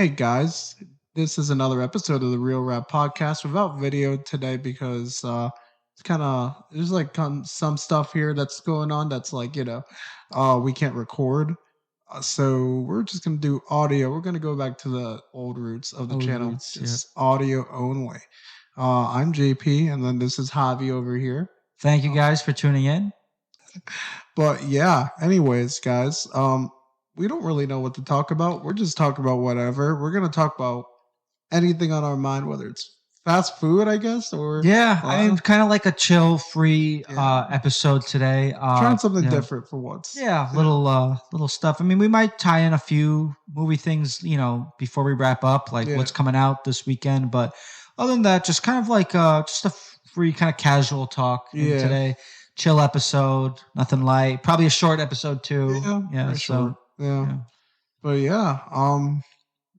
Hey guys, this is another episode of the Real Rap Podcast without video today because it's kind of there's like some stuff here that's going on that's like we can't record, so we're just gonna do audio. We're gonna go back to the old roots of the Old channel, roots, yep. just audio only. I'm JP, and then this is Javi over here. Thank you guys for tuning in. But yeah, anyways, guys, we don't really know what to talk about. We're just talking about whatever. We're gonna talk about anything on our mind, whether it's fast food, I guess, or Yeah, I mean, kind of like a chill-free Yeah. episode today. trying something you know, different for once. Yeah, little stuff. I mean, we might tie in a few movie things, before we wrap up, like Yeah. what's coming out this weekend. But other than that, just kind of like just a free kind of casual talk Yeah. today. Chill episode, nothing light. Probably a short episode too. Yeah, for sure. Yeah. But yeah,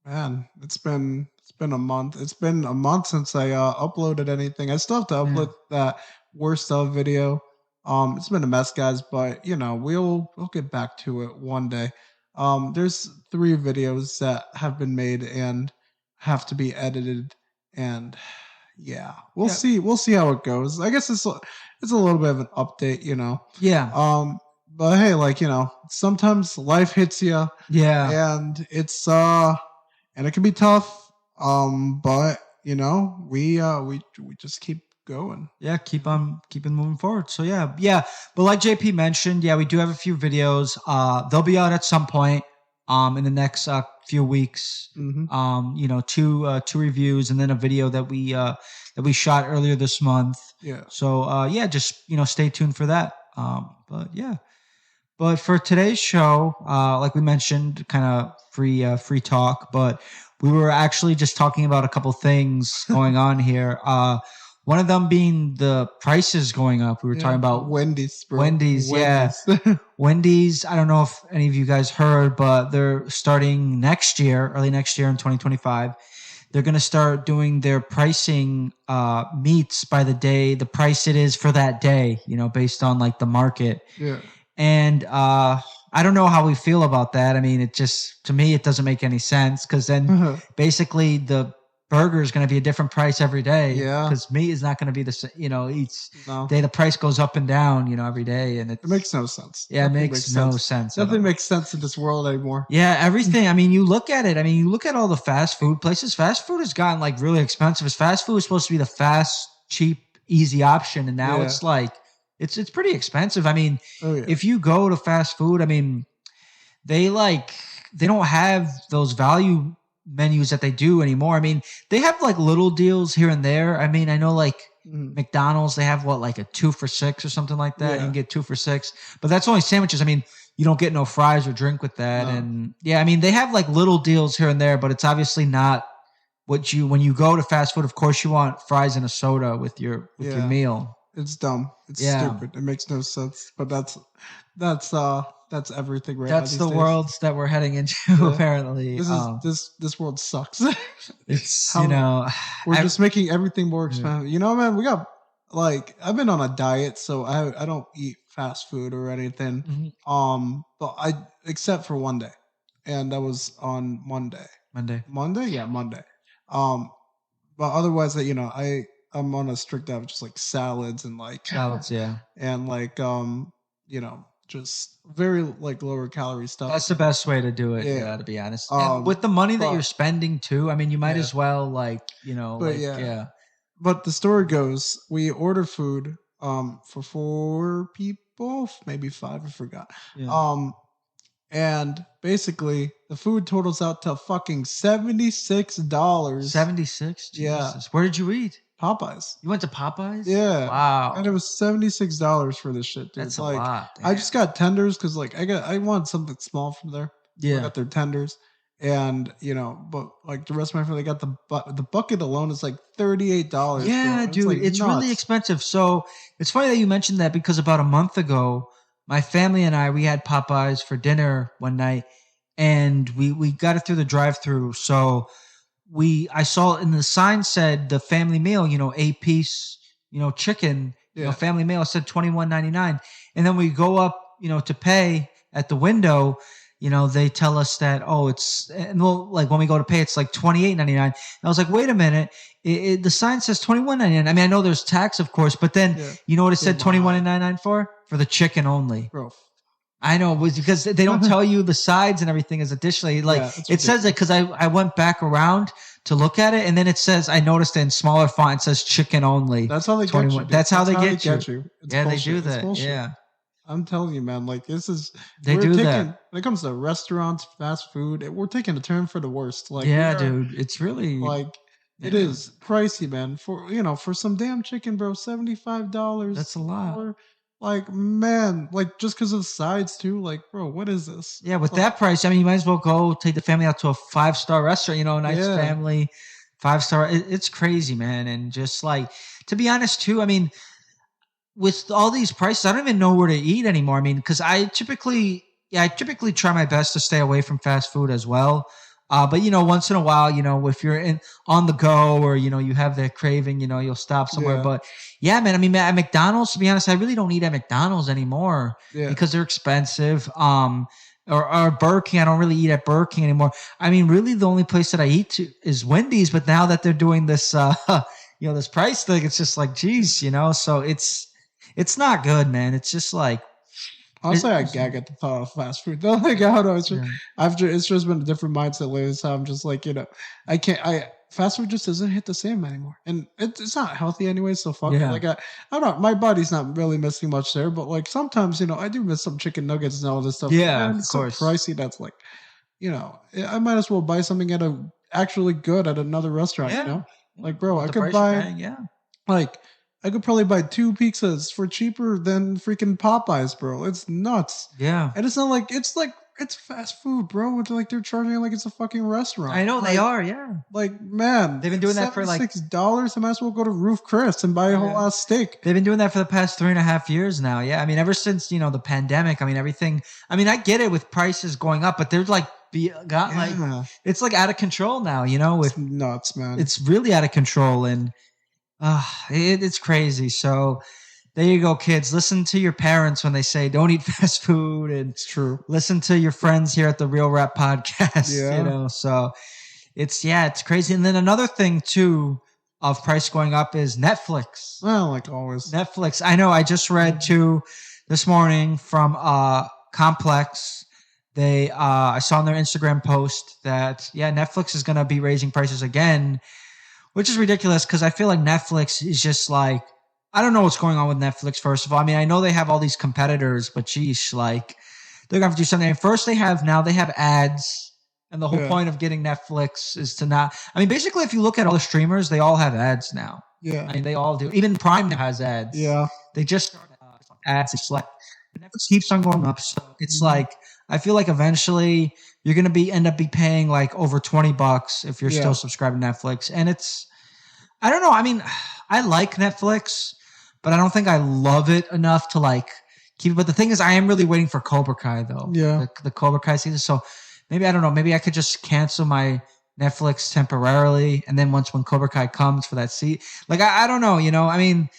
man, it's been a month. It's been a month since I uploaded anything. I still have to upload that worst of video. It's been a mess, guys, but we'll get back to it one day. There's 3 videos that have been made and have to be edited, and yeah, we'll see how it goes. I guess it's a little bit of an update, Yeah. But hey, sometimes life hits you. Yeah. And it's and it can be tough. But we just keep going. Yeah, keeping moving forward. So yeah. But like JP mentioned, we do have a few videos. They'll be out at some point. In the next few weeks. Mm-hmm. Two reviews and then a video that we shot earlier this month. Yeah. So just stay tuned for that. But yeah. But for today's show, like we mentioned, kind of free talk. But we were actually just talking about a couple things going on here. One of them being the prices going up. We were talking about Wendy's, bro. Wendy's. Yeah. Wendy's, I don't know if any of you guys heard, but they're starting early next year in 2025. They're going to start doing their pricing meets by the day, the price it is for that day, based on like the market. Yeah. And I don't know how we feel about that. I mean, to me, it doesn't make any sense because then basically the burger is going to be a different price every day. Yeah. Because meat is not going to be the same, each day the price goes up and down, every day. And it makes no sense. Yeah, Nothing it makes no sense. Nothing makes sense in this world anymore. Yeah, everything. I mean, you look at it. I mean, you look at all the fast food places. Fast food has gotten like really expensive. Fast food is supposed to be the fast, cheap, easy option. And now it's like, it's pretty expensive. I mean, if you go to fast food, I mean, they don't have those value menus that they do anymore. I mean, they have like little deals here and there. I mean, I know like McDonald's, they have like a 2 for $6 or something like that. You can get 2 for $6, but that's only sandwiches. I mean, you don't get no fries or drink with that. No. And I mean, they have like little deals here and there, but it's obviously not when you go to fast food, of course you want fries and a soda with your meal. It's dumb. It's stupid. It makes no sense. But that's everything right now. That's the worlds that we're heading into. Apparently, this world sucks. It's we're just making everything more expensive. Man, we got I've been on a diet, so I don't eat fast food or anything. Mm-hmm. But except for one day, and that was on Monday. Yeah, Monday. But otherwise, I'm on a strict diet of just like salads and salads, and just very lower calorie stuff. That's the best way to do it, to be honest. And with the money that you're spending too, I mean, you might as well But the story goes, we ordered food for 4 people, maybe 5, I forgot. Yeah. And basically the food totals out to fucking $76. 76? Yeah. Jesus. Where did you eat? Popeyes. You went to Popeyes? Yeah. Wow. And it was $76 for this shit, dude. That's a lot. Damn. I just got tenders because I want something small from there. Yeah. I got their tenders. And but the rest of my family got the bucket alone is like $38. Yeah, dude, it's really expensive. So it's funny that you mentioned that because about a month ago, my family and we had Popeyes for dinner one night, and we got it through the drive-through. So I saw in the sign said the family meal, 8-piece, chicken, family meal. It said $21.99, and then we go up, to pay at the window. they tell us that, oh, it's, and well, like when we go to pay, it's like $28.99. I was like, wait a minute. The sign says $21.99. I mean, I know there's tax, of course, but then you know what it said $21.99 for? For the chicken only. Bro. I know, it was because they don't tell you the sides and everything is additionally. Like it says that because I went back around to look at it, and then it says, I noticed in smaller font, it says chicken only. That's how they get you. That's how they get you. Yeah, they do that. Yeah. I'm telling you, man. Like they do that. When it comes to restaurants, fast food, we're taking a turn for the worst. Like, dude, it's really like it is pricey, man. For some damn chicken, bro, $75. That's a lot. Like, man, like just because of the sides too. Like, bro, what is this? Yeah, with that price, I mean, you might as well go take the family out to a 5-star restaurant. A nice family 5-star. It's crazy, man. And just like, to be honest, too, I mean, with all these prices, I don't even know where to eat anymore. I mean, because I typically try my best to stay away from fast food as well. But once in a while, if you're on the go or you have that craving, you'll stop somewhere. But yeah, man, I mean, at McDonald's, to be honest, I really don't eat at McDonald's anymore because they're expensive. Or Burger King, I don't really eat at Burger King anymore. I mean, really, the only place that I eat to is Wendy's. But now that they're doing this, this price thing, it's just like, geez, So it's not good, man. It's just like. Honestly, I gag at the thought of fast food. Though, like, I don't know. It's just been a different mindset lately. So I'm just like, fast food just doesn't hit the same anymore, and it's not healthy anyway. So fuck it. Like, I don't know. My body's not really missing much there, but like sometimes, I do miss some chicken nuggets and all this stuff. Yeah, and it's so pricey. That's like, I might as well buy something actually good at another restaurant. Like, bro, I could buy, like. I could probably buy 2 pizzas for cheaper than freaking Popeyes, bro. It's nuts. Yeah. And it's not like it's fast food, bro. It's like they're charging like it's a fucking restaurant. I know they are, yeah. Like, man, they've been doing that for like $6. I might as well go to Roof Chris and buy a whole ass steak. They've been doing that for the past 3.5 years now. Yeah. I mean, ever since, the pandemic, I mean, everything. I mean, I get it with prices going up, but they're like it's like out of control now, It's nuts, man. It's really out of control, and it's crazy. So there you go, kids. Listen to your parents when they say don't eat fast food, and it's true. Listen to your friends here at the Real Rap Podcast. Yeah. So it's crazy. And then another thing too of price going up is Netflix. Well, like always. Netflix. I know. I just read too this morning from Complex. I saw on their Instagram post that Netflix is going to be raising prices again. Which is ridiculous because I feel like Netflix is just like, I don't know what's going on with Netflix, first of all. I mean, I know they have all these competitors, but geez, like, they're going to have to do something. And first they have ads. And the whole point of getting Netflix is to not, I mean, basically, if you look at all the streamers, they all have ads now. Yeah. I mean, they all do. Even Prime has ads. Yeah. They just started ads. It's like, Netflix keeps on going up. So it's like, I feel like eventually you're going to end up paying like over $20 if you're still subscribed to Netflix. And I don't know. I mean, I like Netflix, but I don't think I love it enough to like keep it. But the thing is, I am really waiting for Cobra Kai though. Yeah. The Cobra Kai season. So maybe, I don't know, maybe I could just cancel my Netflix temporarily. And then when Cobra Kai comes for that seat, like, I don't know, I mean,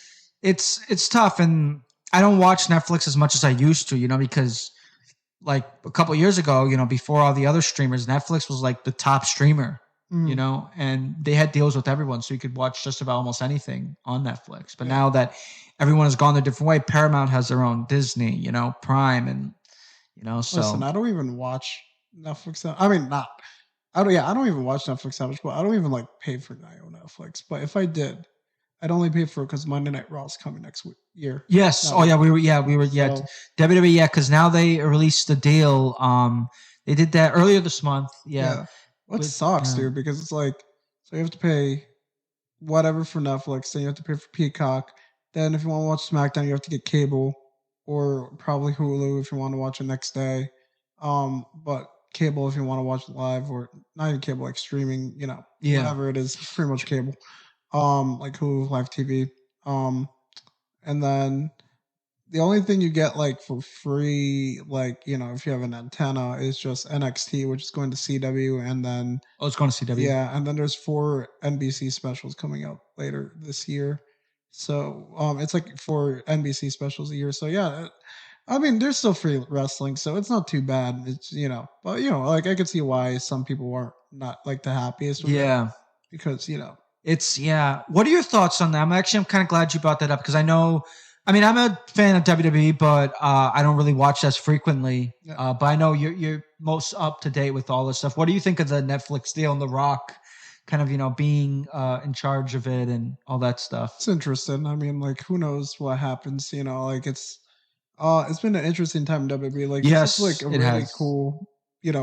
it's tough. And I don't watch Netflix as much as I used to, because like a couple years ago, before all the other streamers, Netflix was like the top streamer, and they had deals with everyone. So you could watch just about almost anything on Netflix. But now that everyone has gone their different way, Paramount has their own Disney, Prime, and, so. Listen, I don't even watch Netflix. I mean, I don't even watch Netflix that much, but I don't even like pay for Netflix. But if I did, I'd only pay for it because Monday Night Raw is coming next year. Yes. We were. So, WWE. Yeah, because now they released the deal. They did that earlier this month. Yeah. What sucks, dude? Because it's like, so you have to pay whatever for Netflix, then you have to pay for Peacock. Then if you want to watch SmackDown, you have to get cable or probably Hulu if you want to watch it next day. But cable if you want to watch it live, or not even cable, like streaming. Whatever it is, pretty much cable. Like Hulu Live TV. And then the only thing you get like for free, like, if you have an antenna, is just NXT, which is going to CW, and then it's going to CW. Yeah, and then there's 4 NBC specials coming up later this year. So it's like 4 NBC specials a year. So yeah, I mean, there's still free wrestling, so it's not too bad. It's but like I could see why some people aren't not like the happiest with it Yeah. because It's yeah. What are your thoughts on that? I'm kind of glad you brought that up because I know. I mean, I'm a fan of WWE, but I don't really watch as frequently. yeah. But I know you're most up to date with all this stuff. What do you think of the Netflix deal and The Rock, kind of being in charge of it and all that stuff? It's interesting. I mean, like who knows what happens? Like it's been an interesting time in WWE. Like this is like Yes, a it really has. cool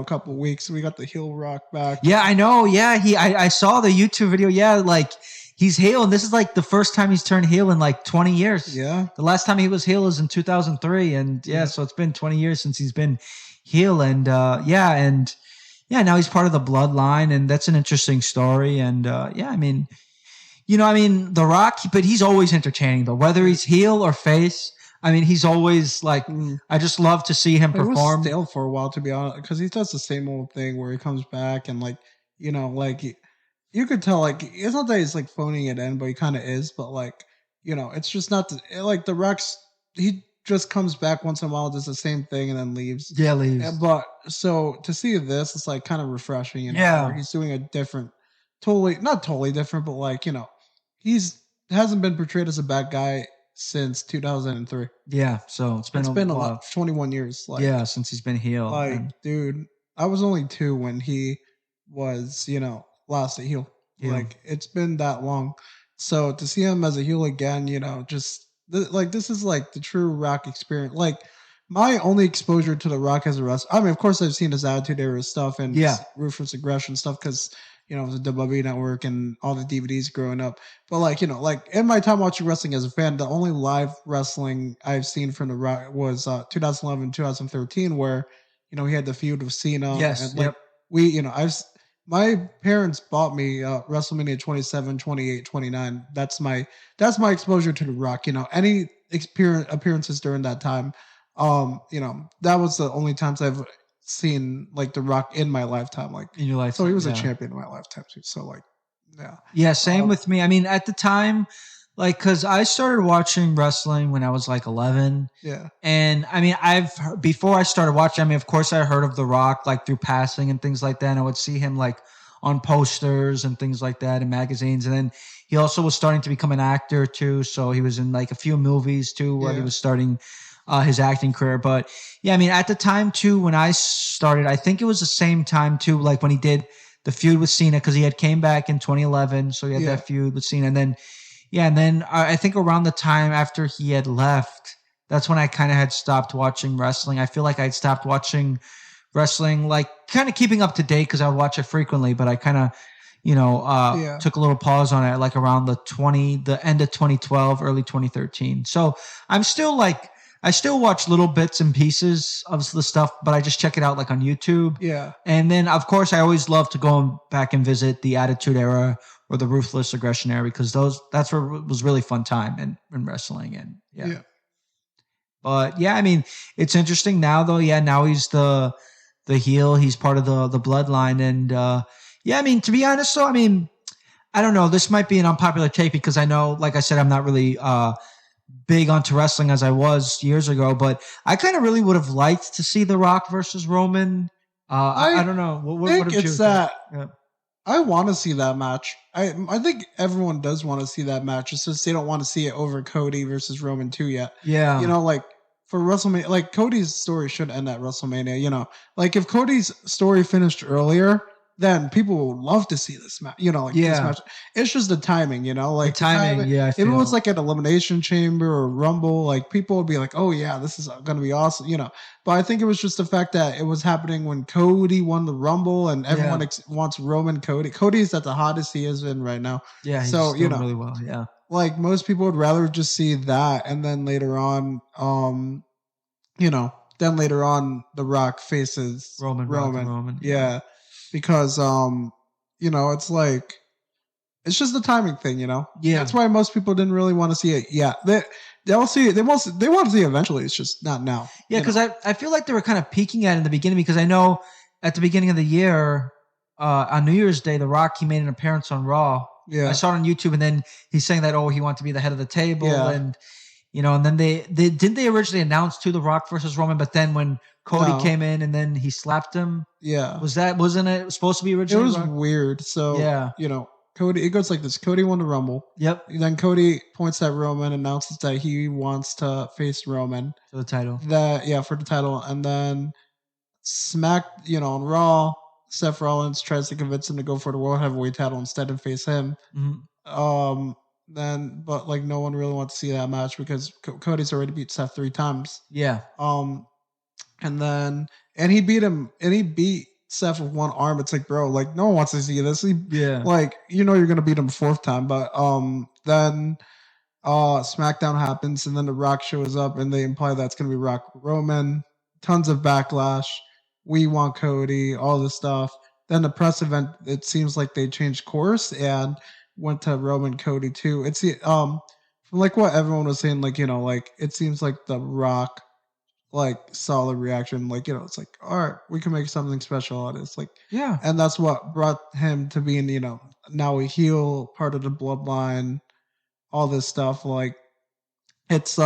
couple weeks. We got the heel Rock back. Yeah, I know. Yeah, I saw the YouTube video. Yeah, like he's heel, and this is like the first time he's turned heel in like 20 years. Yeah. The last time he was heel was in 2003, and yeah, so it's been 20 years since he's been heel, and now he's part of the bloodline, and that's an interesting story. And I mean, The Rock, but he's always entertaining though, whether he's heel or face. I mean, he's always like, I just love to see him It was perform. stale for a while, to be honest, because he does the same old thing where he comes back and like like you could tell like it's not that he's like phoning it in, but he kind of is. But like it's just not like the Rex. He just comes back once in a while, does the same thing, and then leaves. Yeah, leaves. But so to see this, it's like kind of refreshing. Yeah. Where he's doing a different, totally not totally different, but like he's hasn't been portrayed as a bad guy since 2003. Yeah, so it's been a lot, 21 years. Like since he's been heel. like, dude, I was only 2 when he was, last a heel. Yeah. Like, it's been that long. So to see him as a heel again, just like this is like the true Rock experience. Like, my only exposure to the Rock as a wrestler. I mean, of course, I've seen his Attitude Era stuff and his Ruthless Aggression stuff because it was the WWE Network and all the DVDs growing up. But like in my time watching wrestling as a fan, the only live wrestling I've seen from the Rock was 2011, 2013, where he had the feud with Cena. Yes, and like my parents bought me WrestleMania 27, 28, 29. That's my exposure to the Rock. Any appearances during that time. That was the only times I've seen like the Rock in my lifetime. Like in your life. So he was a champion in my lifetime too. So like, yeah. Yeah, same with me. I mean, at the time, like, because I started watching wrestling when I was like 11. Yeah. And I mean, before I started watching, I mean, of course, I heard of The Rock like through passing and things like that. And I would see him like on posters and things like that in magazines. And then he also was starting to become an actor too. So he was in like a few movies too where he was starting his acting career. But yeah, I mean, at the time too, when I started, I think it was the same time too, like when he did the feud with Cena, because he had came back in 2011. So he had that feud with Cena. And then, I think around the time after he had left, that's when I kind of had stopped watching wrestling. I feel like I'd stopped watching wrestling, like kind of keeping up to date because I would watch it frequently, but I kind of, took a little pause on it, like around the end of 2012, early 2013. So I'm still like, I still watch little bits and pieces of the stuff, but I just check it out like on YouTube. Yeah. And then, of course, I always love to go back and visit the Attitude Era or the Ruthless Aggression Era because that's where it was really fun time in wrestling. And yeah. But yeah, I mean, it's interesting now though. Yeah, now he's the heel. He's part of the bloodline. And I mean, to be honest though, I mean, I don't know. This might be an unpopular take because I know, like I said, I'm not really big onto wrestling as I was years ago, but I kind of really would have liked to see The Rock versus Roman. I don't know. What think it's that. Yeah. I want to see that match. I think everyone does want to see that match. It's just they don't want to see it over Cody versus Roman 2 yet. Yeah. Like for WrestleMania, like Cody's story should end at WrestleMania. Like if Cody's story finished earlier, then people would love to see this match. This match. It's just the timing, like the timing. Yeah. If it was like an Elimination Chamber or Rumble, like people would be like, "Oh yeah, this is going to be awesome," But I think it was just the fact that it was happening when Cody won the Rumble, and everyone wants Roman Cody. Cody's at the hottest he is in right now. Yeah. He's doing really well. Yeah. Like most people would rather just see that, and then later on, then later on, The Rock faces Roman. Yeah. Because it's like it's just the timing thing, Yeah. That's why most people didn't really want to see it. Yeah. They'll see it. They want to see it eventually. It's just not now. Yeah, because I feel like they were kind of peaking at it in the beginning because I know at the beginning of the year, on New Year's Day, The Rock, he made an appearance on Raw. Yeah. I saw it on YouTube, and then he's saying that, he wanted to be the head of the table. And then they didn't they originally announce to The Rock versus Roman, but then when Cody No. came in and then he slapped him, Yeah. wasn't it supposed to be It originally was Rock? weird. So, Yeah. Cody, it goes like this. Cody won the Rumble. Yep. Then Cody points at Roman, announces that he wants to face Roman. For the title. For the title. And then Smack, on Raw, Seth Rollins tries to convince him to go for the World Heavyweight title instead and face him. But like no one really wants to see that match because Cody's already beat Seth 3 times. Yeah. And he beat Seth with one arm. It's like, bro, like no one wants to see this. Like you're gonna beat him a 4th time, but then SmackDown happens, and then The Rock shows up, and they imply that's gonna be Rock Roman. Tons of backlash. We want Cody. All this stuff. Then the press event, it seems like they changed course and went to Roman Cody too. It's from like what everyone was saying, like like it seems like The Rock like solid reaction, like it's like, all right, we can make something special out of this, like and that's what brought him to being now a heel, part of the bloodline, all this stuff. Like it's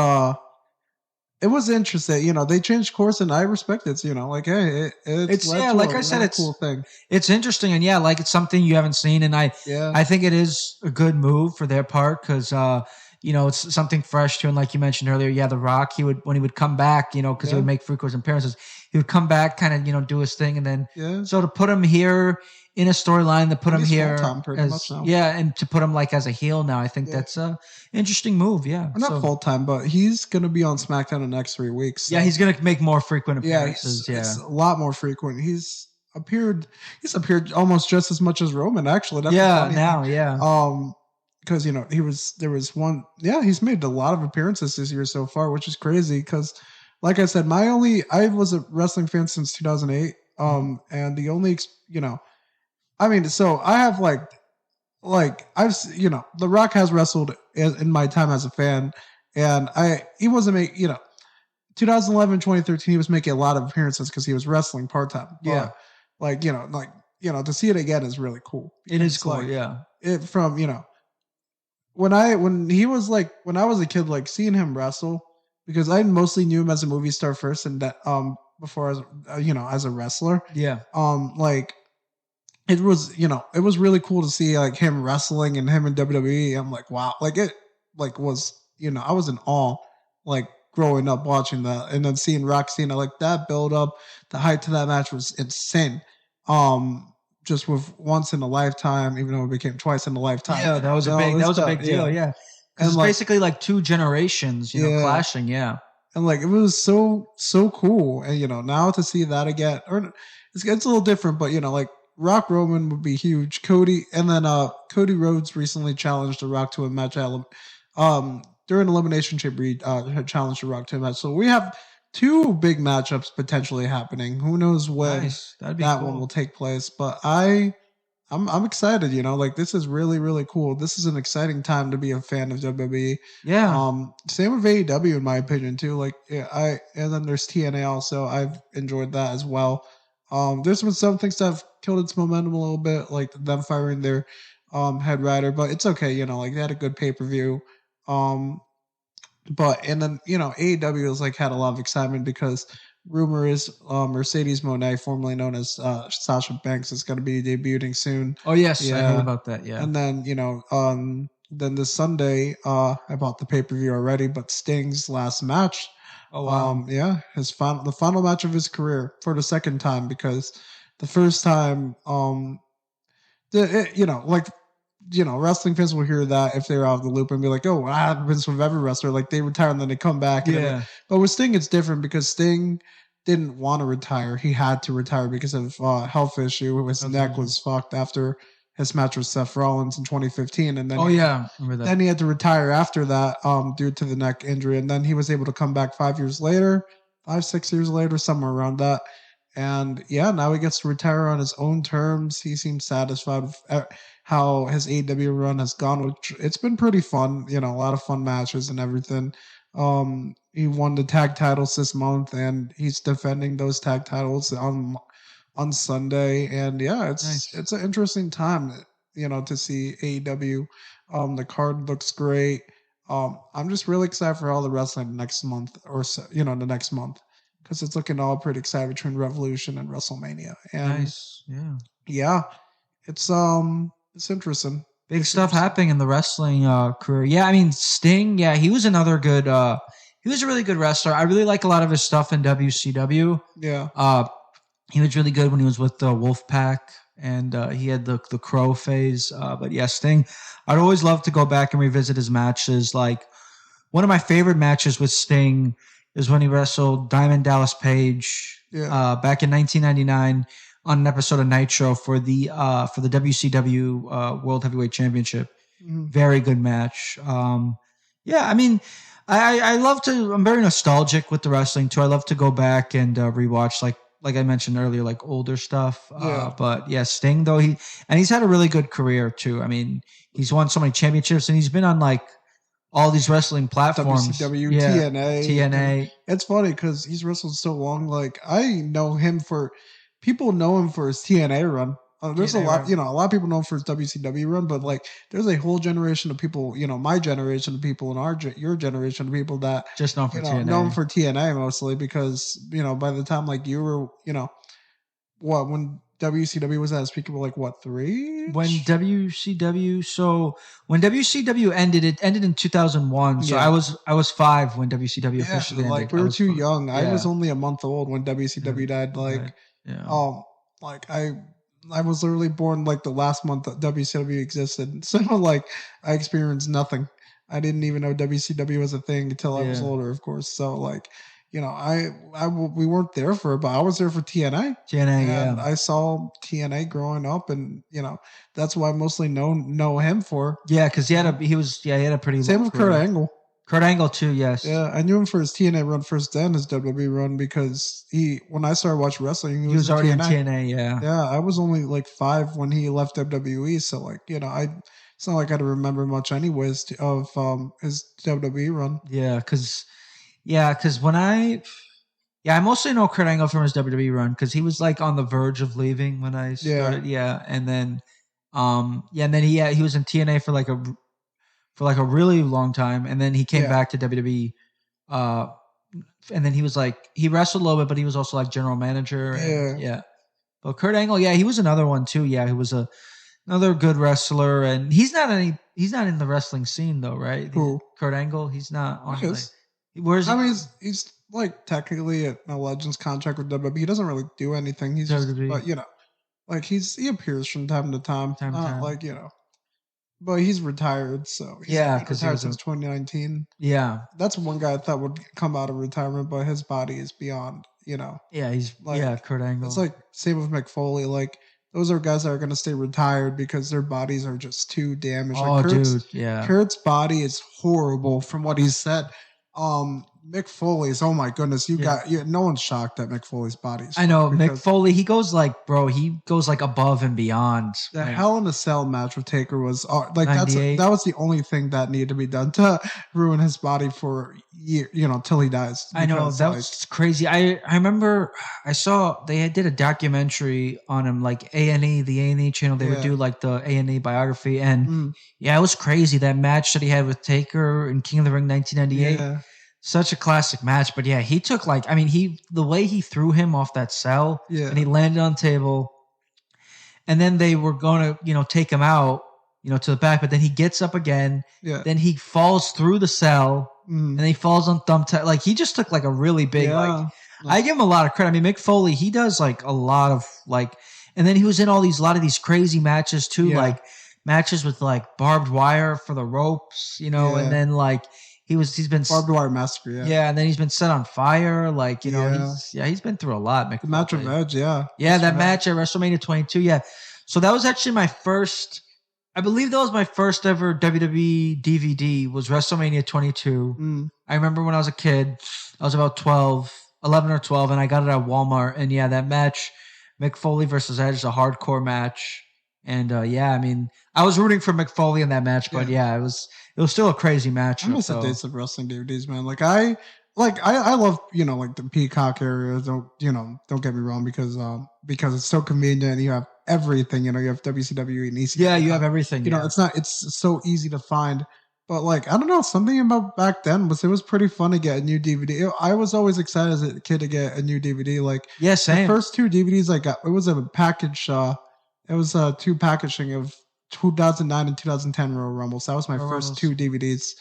it was interesting, they changed course, and I respect it. Like, hey, it's led to like a I said, really cool thing. It's interesting, and like it's something you haven't seen, and I think it is a good move for their part because it's something fresh too. And like you mentioned earlier, The Rock, when he would come back, because he would make frequent appearances, he would come back, kind of do his thing, and then so to put him here in a storyline, to put him here and to put him like as a heel now, I think that's a interesting move. Yeah, not full time, but he's gonna be on SmackDown the next 3 weeks. So. Yeah, he's gonna make more frequent appearances. It's a lot more frequent. He's appeared almost just as much as Roman. Actually, that's because he's made a lot of appearances this year so far, which is crazy. Because, like I said, I was a wrestling fan since 2008. And the only so I have I've The Rock has wrestled in my time as a fan, and he wasn't 2011, 2013, he was making a lot of appearances because he was wrestling part time. Yeah, to see it again is really cool. It is cool. When I was a kid, like seeing him wrestle, because I mostly knew him as a movie star first, and that before as as a wrestler. Yeah. It was really cool to see like him wrestling and him in WWE. I'm like, wow, like it was I was in awe like growing up watching that, and then seeing Rock Cena, like that build up, the height to that match was insane. Just with once in a lifetime, even though it became twice in a lifetime. Yeah, that was a big deal. Yeah, because it's basically like 2 generations, clashing. Yeah, and like it was so cool, and now to see that again, or it's a little different, but like Rock Roman would be huge. Cody, and then Cody Rhodes recently challenged The Rock to a match during Elimination Chamber. He challenged The Rock to a match. So we have 2 big matchups potentially happening. Who knows when that one will take place? But I'm excited. Like this is really really cool. This is an exciting time to be a fan of WWE. Yeah. Same with AEW in my opinion too. Like and then there's TNA also. I've enjoyed that as well. There's been some things that have killed its momentum a little bit, like them firing their head writer, but it's okay. Like they had a good pay per view. And then AEW has had a lot of excitement because rumor is Mercedes Moné, formerly known as Sasha Banks, is going to be debuting soon. Oh yes, I heard about that. Yeah, and then then this Sunday, I bought the pay per view already, but Sting's last match. Oh wow! The final match of his career for the second time, because the first time, wrestling fans will hear that if they're out of the loop and be like, "Oh, what happens with every wrestler? Like they retire and then they come back." Yeah. But with Sting, it's different because Sting didn't want to retire; he had to retire because of health issue. His neck was fucked after his match with Seth Rollins in 2015, and then remember that. Then he had to retire after that due to the neck injury, and then he was able to come back 6 years later, somewhere around that. And now he gets to retire on his own terms. He seems satisfied with how his AEW run has gone, which it's been pretty fun. A lot of fun matches and everything. He won the tag titles this month, and he's defending those tag titles on Sunday. And it's an interesting time, to see AEW. The card looks great. I'm just really excited for all the wrestling next month or so, the next month, because it's looking all pretty excited between Revolution and WrestleMania. And Nice. Yeah. yeah, it's interesting. Big It's stuff interesting. happening in the wrestling career. Yeah, I mean Sting. Yeah, he was another good. He was a really good wrestler. I really like a lot of his stuff in WCW. Yeah, He was really good when he was with the Wolfpack, and he had the Crow phase. But yeah, Sting. I'd always love to go back and revisit his matches. Like one of my favorite matches with Sting is when he wrestled Diamond Dallas Page yeah, back in 1999 on an episode of Nitro for the WCW World Heavyweight Championship. mhm, Very good match. Yeah, I mean, I love to. I'm very nostalgic with the wrestling too. I love to go back and rewatch like I mentioned earlier, like older stuff. yeah. But yeah, Sting though he's had a really good career too. I mean, he's won so many championships and he's been on like all these wrestling platforms. WCW, Yeah, TNA, and TNA. it's funny because he's wrestled so long. Like I know him for people know him for his TNA run. There's a TNA lot, run. a lot of people know him for his WCW run, but like there's a whole generation of people, my generation of people and your generation of people that Just known for know him TNA. for TNA mostly because by the time like you were, what when WCW was at its peak, like what three? When WCW ended, it ended in 2001. So Yeah. I was 5 when WCW Yeah, officially like ended. we I were was too young. I was yeah. only a month old when WCW died. Right. Yeah. Like I was literally born like the last month that WCW existed. So like I experienced nothing. I didn't even know WCW was a thing until I was Yeah. older, of course. So like, we weren't there for it, but I was there for TNA, TNA, and yeah. I saw TNA growing up, and that's why I mostly know him for. Yeah, because he had a pretty Same long with Kurt career. Angle. Kurt Angle too, yes. Yeah, I knew him for his TNA run first, then his WWE run because when I started watching wrestling, he He was was in already in TNA. TNA, yeah. Yeah, I was only like 5 when he left WWE, so like it's not like I remember much anyways of his WWE run. Because when I mostly know Kurt Angle from his WWE run because he was like on the verge of leaving when I Yeah, started. Yeah, and then and then he was in TNA for like a really long time, and then he came yeah, back to WWE. Uh, and then he was like he wrestled a little bit, but he was also like general manager and yeah. yeah. But Kurt Angle, yeah, he was another one too. Yeah, he was another good wrestler, and he's not in the wrestling scene though, right? Who? Kurt Angle, he's not on like Yes. where's I he? mean, he's like technically a Legends contract with WWE. He doesn't really do anything. He's just, WWE but like he appears from time to time. time to Not time. like but he's retired, so he's Yeah, been because he retired was since 2019. yeah, That's one guy I thought would come out of retirement, but his body is beyond, like Kurt Angle. it's like same with McFoley. Like those are guys that are gonna stay retired because their bodies are just too damaged. Like Oh, dude, yeah. Kurt's body is horrible from what he said. Mick Foley's, oh my goodness, no one's shocked that Mick Foley's body's I know fucked Mick because Foley. He goes like above and beyond. the Like, Hell in a Cell match with Taker was like 98. that was the only thing that needed to be done to ruin his body for year, till he dies. I know Because, that's crazy. I remember I saw they did a documentary on him, like A&E, the A&E channel. They would Yeah. do like the A&E biography, and Mm, yeah, it was crazy that match that he had with Taker in King of the Ring 1998. yeah, Such a classic match, but yeah, he took like the way he threw him off that cell, yeah, and he landed on the table, and then they were going to take him out to the back, but then he gets up again, yeah. then he falls through the cell, Mm, and then he falls on thumbtack. Like he just took like a really big yeah. I give him a lot of credit. I mean, Mick Foley, he does like a lot of like, and then he was in a lot of these crazy matches too, Yeah. like matches with like barbed wire for the ropes, Yeah. and then like he's been Barbed Wire Massacre. Yeah, yeah, and then he's been set on fire. Like, Yeah. he's been through a lot. Mick the match of Foley. Edge. Yeah, Yeah, that Mr. match at WrestleMania 22. Yeah. So that was actually I believe that was my first ever WWE DVD was WrestleMania 22. Mm, I remember when I was a kid, I was about 11 or 12, and I got it at Walmart. And yeah, that match, Mick Foley versus Edge, is a hardcore match. And yeah, I mean, I was rooting for Mick Foley in that match, but yeah, it was still a crazy match. I miss the days of wrestling DVDs, man. I love like the Peacock area. Don't get me wrong because it's so convenient. You have everything. You have WCW and ECW. Yeah, you have everything. It's so easy to find. But like I don't know, something about back then was it was pretty fun to get a new DVD. I was always excited as a kid to get a new DVD. Like Yeah, the same. first two DVDs I got, it was a package. It was two packaging of 2009 and 2010 Royal Rumble. So that was my Royal first Rumbles. two DVDs.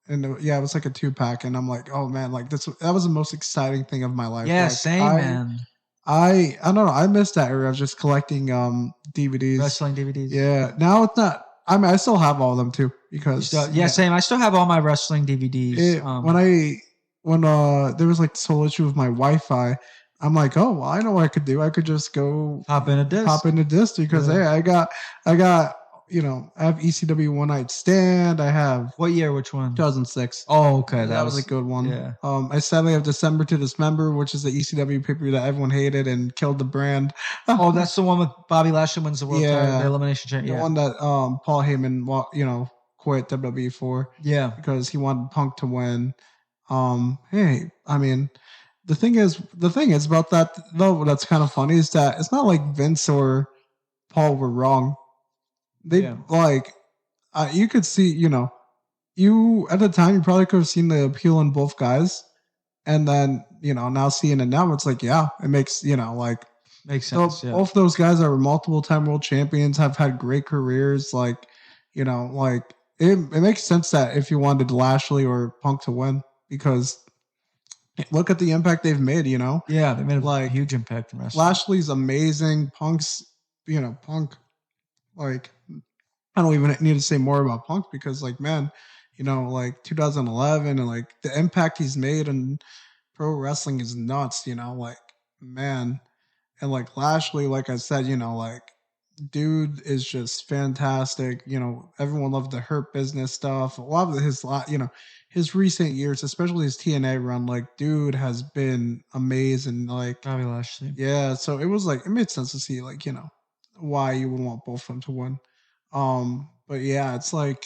And yeah, it was like a 2-pack, and I'm like, oh man, like that was the most exciting thing of my life. Yeah, Like same, man. I don't know. I missed that era of just collecting DVDs. Wrestling DVDs. Yeah. Now it's not. I mean, I still have all of them too because Same. I still have all my wrestling DVDs. When there was like this whole issue with my Wi-Fi, I'm like, oh well, I know what I could do. I could just go hop in a disc because hey, I got I have ECW One Night Stand. I have what year? Which one? 2006. Oh, okay, that was a good one. Yeah. I sadly have December to Dismember, which is the ECW pay-per-view that everyone hated and killed the brand. Oh, that's the one with Bobby Lashley wins the world title, the elimination champion. The one that Paul Heyman quit WWE for. Yeah, because he wanted Punk to win. Hey, I mean, the thing is about that though. That's kind of funny is that it's not like Vince or Paul were wrong. They you could see, you at the time you probably could have seen the appeal in both guys, and then now seeing it now, it's like it makes makes sense. So both those guys are multiple time world champions, have had great careers. It makes sense that if you wanted Lashley or Punk to win, because look at the impact they've made. Yeah, they made a huge impact in wrestling. Lashley's amazing. Punk's, Punk. Like, I don't even need to say more about Punk because, like, man, 2011 and like the impact he's made in pro wrestling is nuts. Man, and like Lashley, like I said, dude is just fantastic. Everyone loved the Hurt Business stuff. A lot of his recent years, especially his TNA run, like dude has been amazing. Like Bobby Lashley. Yeah, so it was like it made sense to see why you would want both of them to win. But yeah, it's like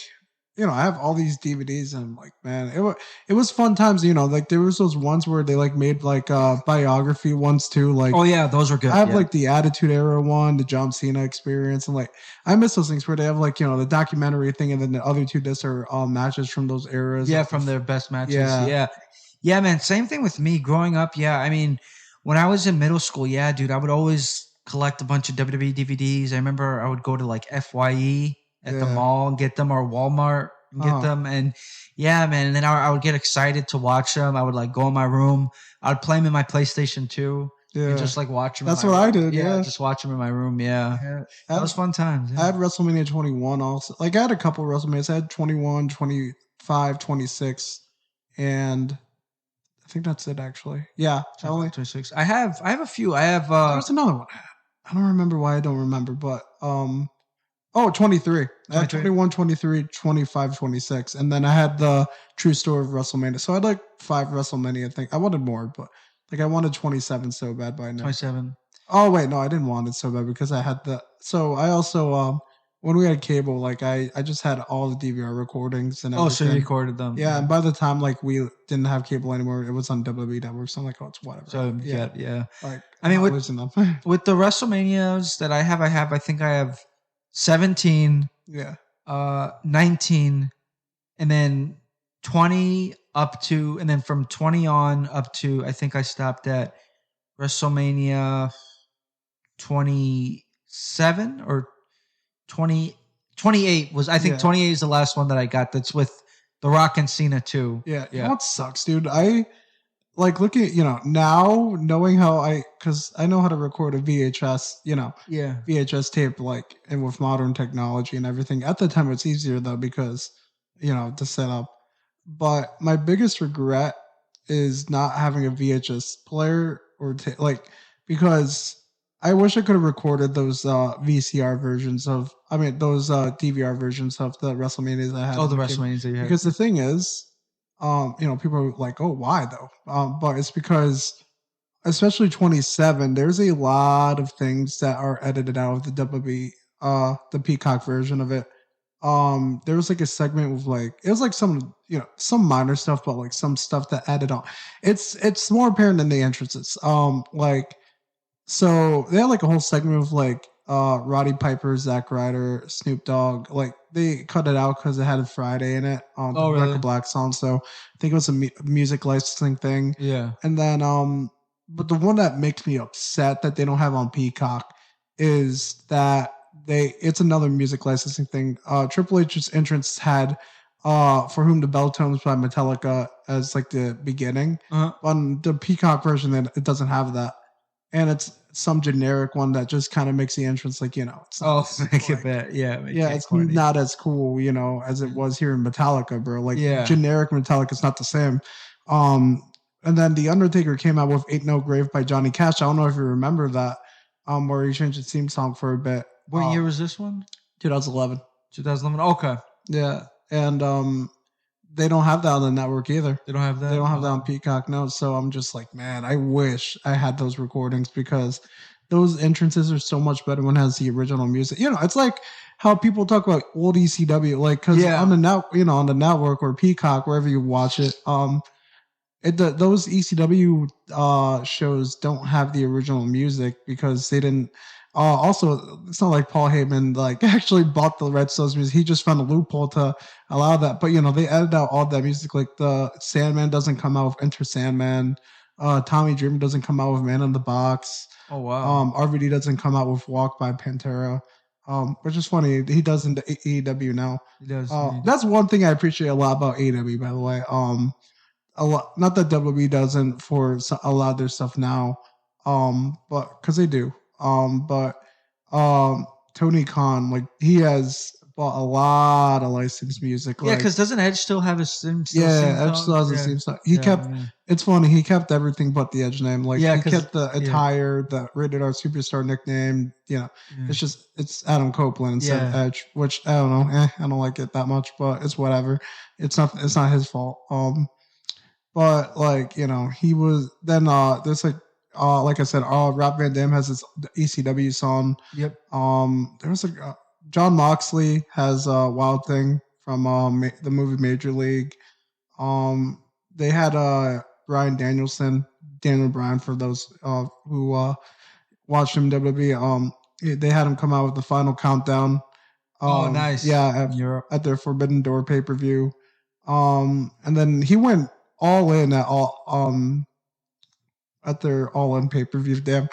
I have all these DVDs and I'm like, man, it was fun times. Like there was those ones where they like made like biography ones too. Like oh yeah, those are good. I have like the Attitude Era one, the John Cena Experience, and like I miss those things where they have like the documentary thing, and then the other two discs are all matches from those eras. Yeah, from their best matches. Yeah, man. Same thing with me growing up. Yeah, I mean, when I was in middle school, yeah, dude, I would always collect a bunch of WWE DVDs. I remember I would go to like FYE at the mall and get them, or Walmart and get them. And yeah, man. And then I would get excited to watch them. I would like go in my room. I would play them in my PlayStation 2. Yeah. And just like watch them. That's what I did. Yeah. Just watch them in my room. Yeah. That was fun times. Yeah. I had WrestleMania 21 also. Like I had a couple of WrestleManias. I had 21, 25, 26. And I think that's it actually. Yeah. 26. I have a few. I have there's another one. I don't remember why I don't remember, but 23. I had 21, 23, 25, 26. And then I had the True Story of WrestleMania. So I had like 5 WrestleMania things. I wanted more, but like I wanted 27 so bad by now. 27. Oh, wait. No, I didn't want it so bad because I had the. So I also, when we had cable, like I just had all the DVR recordings and everything. Oh, so you recorded them. Yeah. And by the time like we didn't have cable anymore, it was on WWE Network. So I'm like, oh, it's whatever. So yeah. Like, I mean, with the WrestleManias that I think I have 17, 19, and then 20 up to, and then from 20 on up to, I think I stopped at WrestleMania 27 or 20, 28 was, I think 28 is the last one that I got. That's with The Rock and Cena too. Yeah. You know what sucks, dude? I like looking at, now knowing because I know how to record a VHS, VHS tape, like, and with modern technology and everything. At the time, it's easier though because, to set up. But my biggest regret is not having a VHS player because I wish I could have recorded those VCR versions of, those DVR versions of the WrestleManias I had. Oh, the WrestleManias that you had. Because the thing is, people are like, oh, why though? But it's because, especially 27, there's a lot of things that are edited out of the WWE, the Peacock version of it. There was like a segment with like, it was like some minor stuff, but like some stuff that added on. It's more apparent in the entrances. So they had like a whole segment of like Roddy Piper, Zack Ryder, Snoop Dogg. Like they cut it out because it had a Friday in it on the Oh, Rebecca really? Black song. So I think it was a music licensing thing. Yeah. And then but the one that makes me upset that they don't have on Peacock is that it's another music licensing thing. Triple H's entrance had For Whom the Bell Tolls by Metallica as like the beginning. On the Peacock version, it doesn't have that, and it's some generic one that just kind of makes the entrance like it's not make it bad. Yeah, yeah, it it's corny. not as cool as it was here in Metallica, bro. Like generic Metallica is not the same. And then The Undertaker came out with Ain't No Grave by Johnny Cash. I don't know if you remember that, where he changed his theme song for a bit. What year was this one? 2011. 2011. Okay. Yeah, and they don't have that on the network either. They don't have that. They don't have that on Peacock. No, so I'm just like, man, I wish I had those recordings because those entrances are so much better when it has the original music. It's like how people talk about old ECW, like because on the network or Peacock, wherever you watch it, those ECW shows don't have the original music because they didn't. Also, it's not like Paul Heyman like actually bought the Red Sox music. He just found a loophole to allow that. But they edited out all that music. Like the Sandman doesn't come out with Enter Sandman. Tommy Dreamer doesn't come out with Man in the Box. Oh wow. RVD doesn't come out with Walk by Pantera. Which is funny. He does in the AEW now. He does. That's one thing I appreciate a lot about AEW, by the way. A lot, not that WWE doesn't for a lot of their stuff now, but because they do. But Tony Khan, like he has bought a lot of licensed music. Yeah, because doesn't Edge still have his theme? Edge still has his theme song. He kept. It's funny. He kept everything but the Edge name. Like he kept the attire, the Rated R Superstar nickname. It's Adam Copeland instead of Edge, which I don't know. I don't like it that much, but it's whatever. It's not his fault. But like he was then. There's like I said, Rob Van Dam has his ECW song. Yep. There was John Moxley has a Wild Thing from the movie Major League. They had Bryan Daniel Bryan for those who watched him WWE. They had him come out with the Final Countdown. Oh, nice. Yeah, at their Forbidden Door pay-per-view. And then he went all in at their All In pay-per-view. Damn.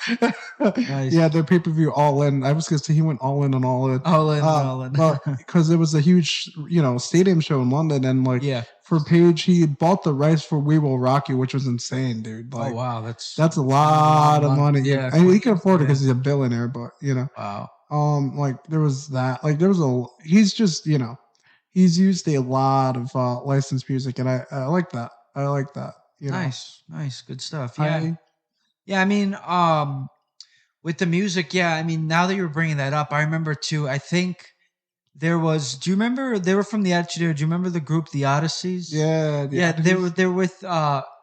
Nice. Yeah, their pay-per-view All In. I was gonna say he went all in on All In. All in. But because it was a huge, stadium show in London, and for Page, he bought the rights for We Will Rock You, which was insane, dude. Like, oh wow, that's a lot of money. Yeah, and he can afford it because he's a billionaire. But wow. Like there was that. Like there was he's just he's used a lot of licensed music, and I like that. I like that. Nice, good stuff. Yeah, I mean, with the music, I mean, now that you were bringing that up, I remember too. I think there was. Do you remember they were from the Attitude? Do you remember the group The Odysseys? Yeah, Odysseys. They were with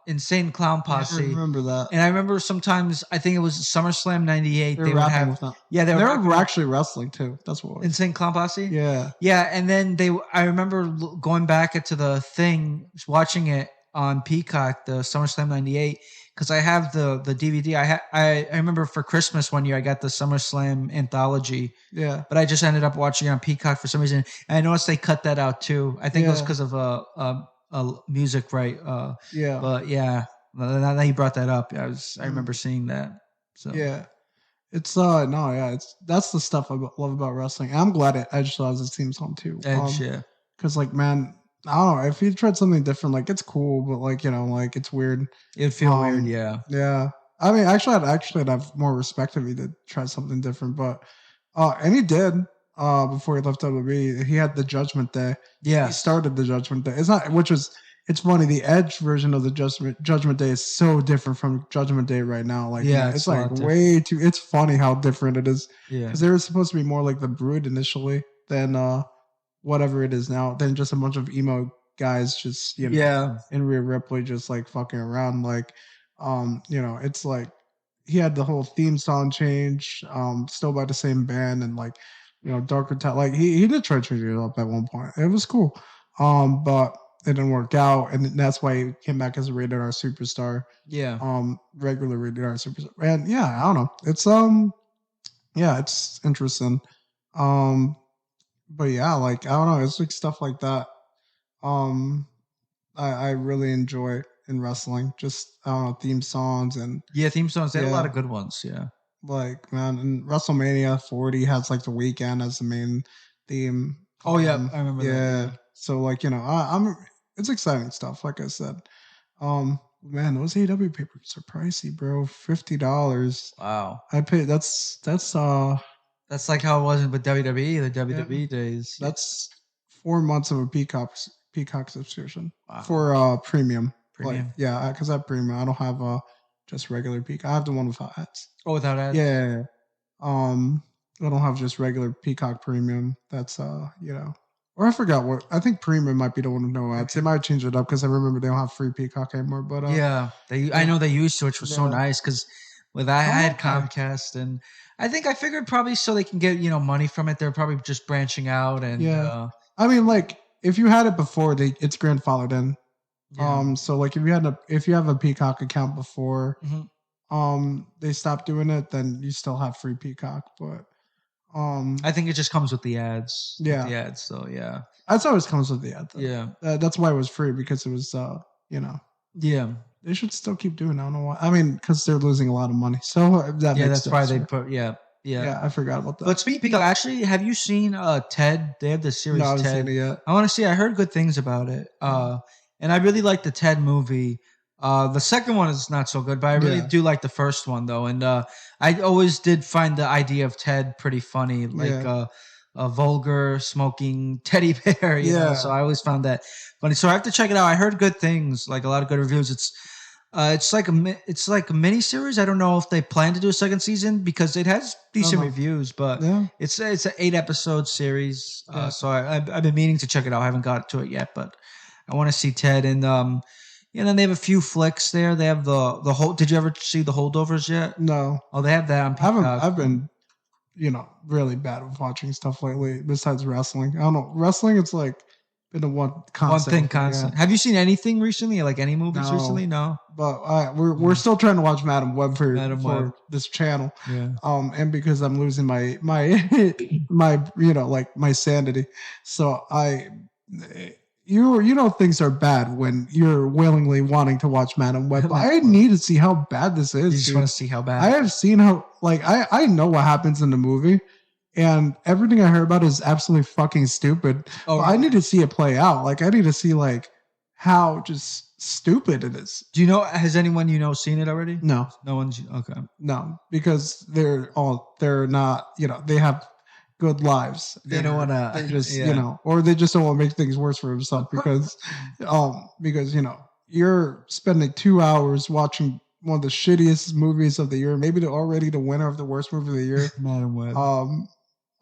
Insane Clown Posse. I remember that. And I remember sometimes I think it was SummerSlam '98. They would have with them. Yeah, they were actually wrestling too. That's what it was. Insane Clown Posse. Yeah, and then I remember going back into the thing, watching it on Peacock, the SummerSlam '98, because I have the DVD. I remember for Christmas one year I got the SummerSlam anthology. Yeah, but I just ended up watching it on Peacock for some reason. And I noticed they cut that out too. I think it was because of a music right. But now that you brought that up, I remember seeing that. So yeah, it's that's the stuff I love about wrestling. And I'm glad Edge still has his theme song too. Edge, because like man. I don't know. If you tried something different, like it's cool, but like like it's weird. It'd feel weird, yeah. Yeah. I mean, I'd have more respect if he did try something different, but and he did before he left WWE. He had the Judgment Day. Yeah, he started the Judgment Day. It's funny. The Edge version of the Judgment Day is so different from Judgment Day right now. Like, it's like way too. It's funny how different it is. Yeah, because they were supposed to be more like the Brood initially than whatever it is now, than just a bunch of emo guys just in Rhea Ripley just like fucking around. Like it's like he had the whole theme song change, still by the same band, and like Darker Tower. Like he did try to change it up at one point. It was cool, but it didn't work out, and that's why he came back as a Rated R Superstar. Yeah, regular Rated R Superstar, and I don't know. It's yeah, it's interesting. Um, but yeah, like I don't know, it's like stuff like that. Um, I really enjoy in wrestling. Just I don't know, theme songs and Yeah, theme songs. They had a lot yeah, of good ones. Yeah. like man, and WrestleMania 40 has like the weekend as the main theme. Oh yeah, I remember that. Yeah, Yeah. so like I'm it's exciting stuff. Like I said, man, those AEW papers are pricey, bro. $50. Wow. I pay. That's like how it was with WWE, the Yeah, WWE days. Yeah. that's 4 months of a Peacock subscription Wow. for premium. Like Premium. yeah, because I have premium. I don't have just regular Peacock. I have the one without ads. Oh, without ads. Yeah, yeah, yeah. Um, I don't have just regular Peacock Premium. That's or I forgot what. I think Premium might be the one with no ads. They might change it up because I remember they don't have free Peacock anymore. But Yeah, they. I yeah, know they used to, which was so yeah. nice because with I Oh, had okay. Comcast, and I figured probably so they can get money from it. They're probably just branching out, and Yeah, I mean, like if you had it before, it's grandfathered in. yeah. So like if you have a Peacock account before, Mhm. they stopped doing it, then you still have free Peacock. But I think it just comes with the ads. With yeah, the ads, so yeah, that's always comes with the ad though. yeah, That's why it was free because it was you know. yeah, They should still keep doing it. I don't know why. I mean, because they're losing a lot of money. So that yeah. makes That's why sense, they right? put yeah. Yeah, I forgot about But that. speaking of Peacock, actually, have you seen Ted? They have the No, I series haven't seen Ted. it yet. I want to see. I heard good things about it. And I really like the Ted movie. The second one is not so good, but I really Yeah, do like the first one though. And I always did find the idea of Ted pretty funny, like yeah, a vulgar smoking teddy bear, So yeah. I always found that funny. So I have to check it out. I heard good things, like a lot of good reviews. It's like a mini series. I don't know if they plan to do a second season because it has I don't decent know. reviews, but Yeah, it's an 8 episode series. yeah. So I've been meaning to check it out. I haven't got to it yet, but I want to see Ted and then they have a few flicks there. They have the whole. Did you ever see the Holdovers yet? No, Oh, they have that on I haven't. Peacock. I've been, really bad with watching stuff lately. Besides wrestling, I don't know. Wrestling, it's like been the one One constant thing with me. Yeah. constant. Have you seen anything recently? Like any movies No, recently? No. but we're still trying to watch Madam Web Madam Web. for this channel. Yeah. And because I'm losing my my like my sanity, so you know things are bad when you're willingly wanting to watch Madam Web. But I need to see how bad this You is, just dude. want to see how bad. I have seen how like I know what happens in the movie, and everything I heard about is absolutely fucking stupid. Oh, But I need to see it play out. Like I need to see like how just stupid it is. Do you know? Has anyone seen it already? No, No one's okay. no, because they're not, they have good lives. They don't want They're to. just, Yeah. or they just don't want to make things worse for themselves because you're spending 2 hours watching one of the shittiest movies of the year, maybe already the winner of the worst movie of the year. Madam Web.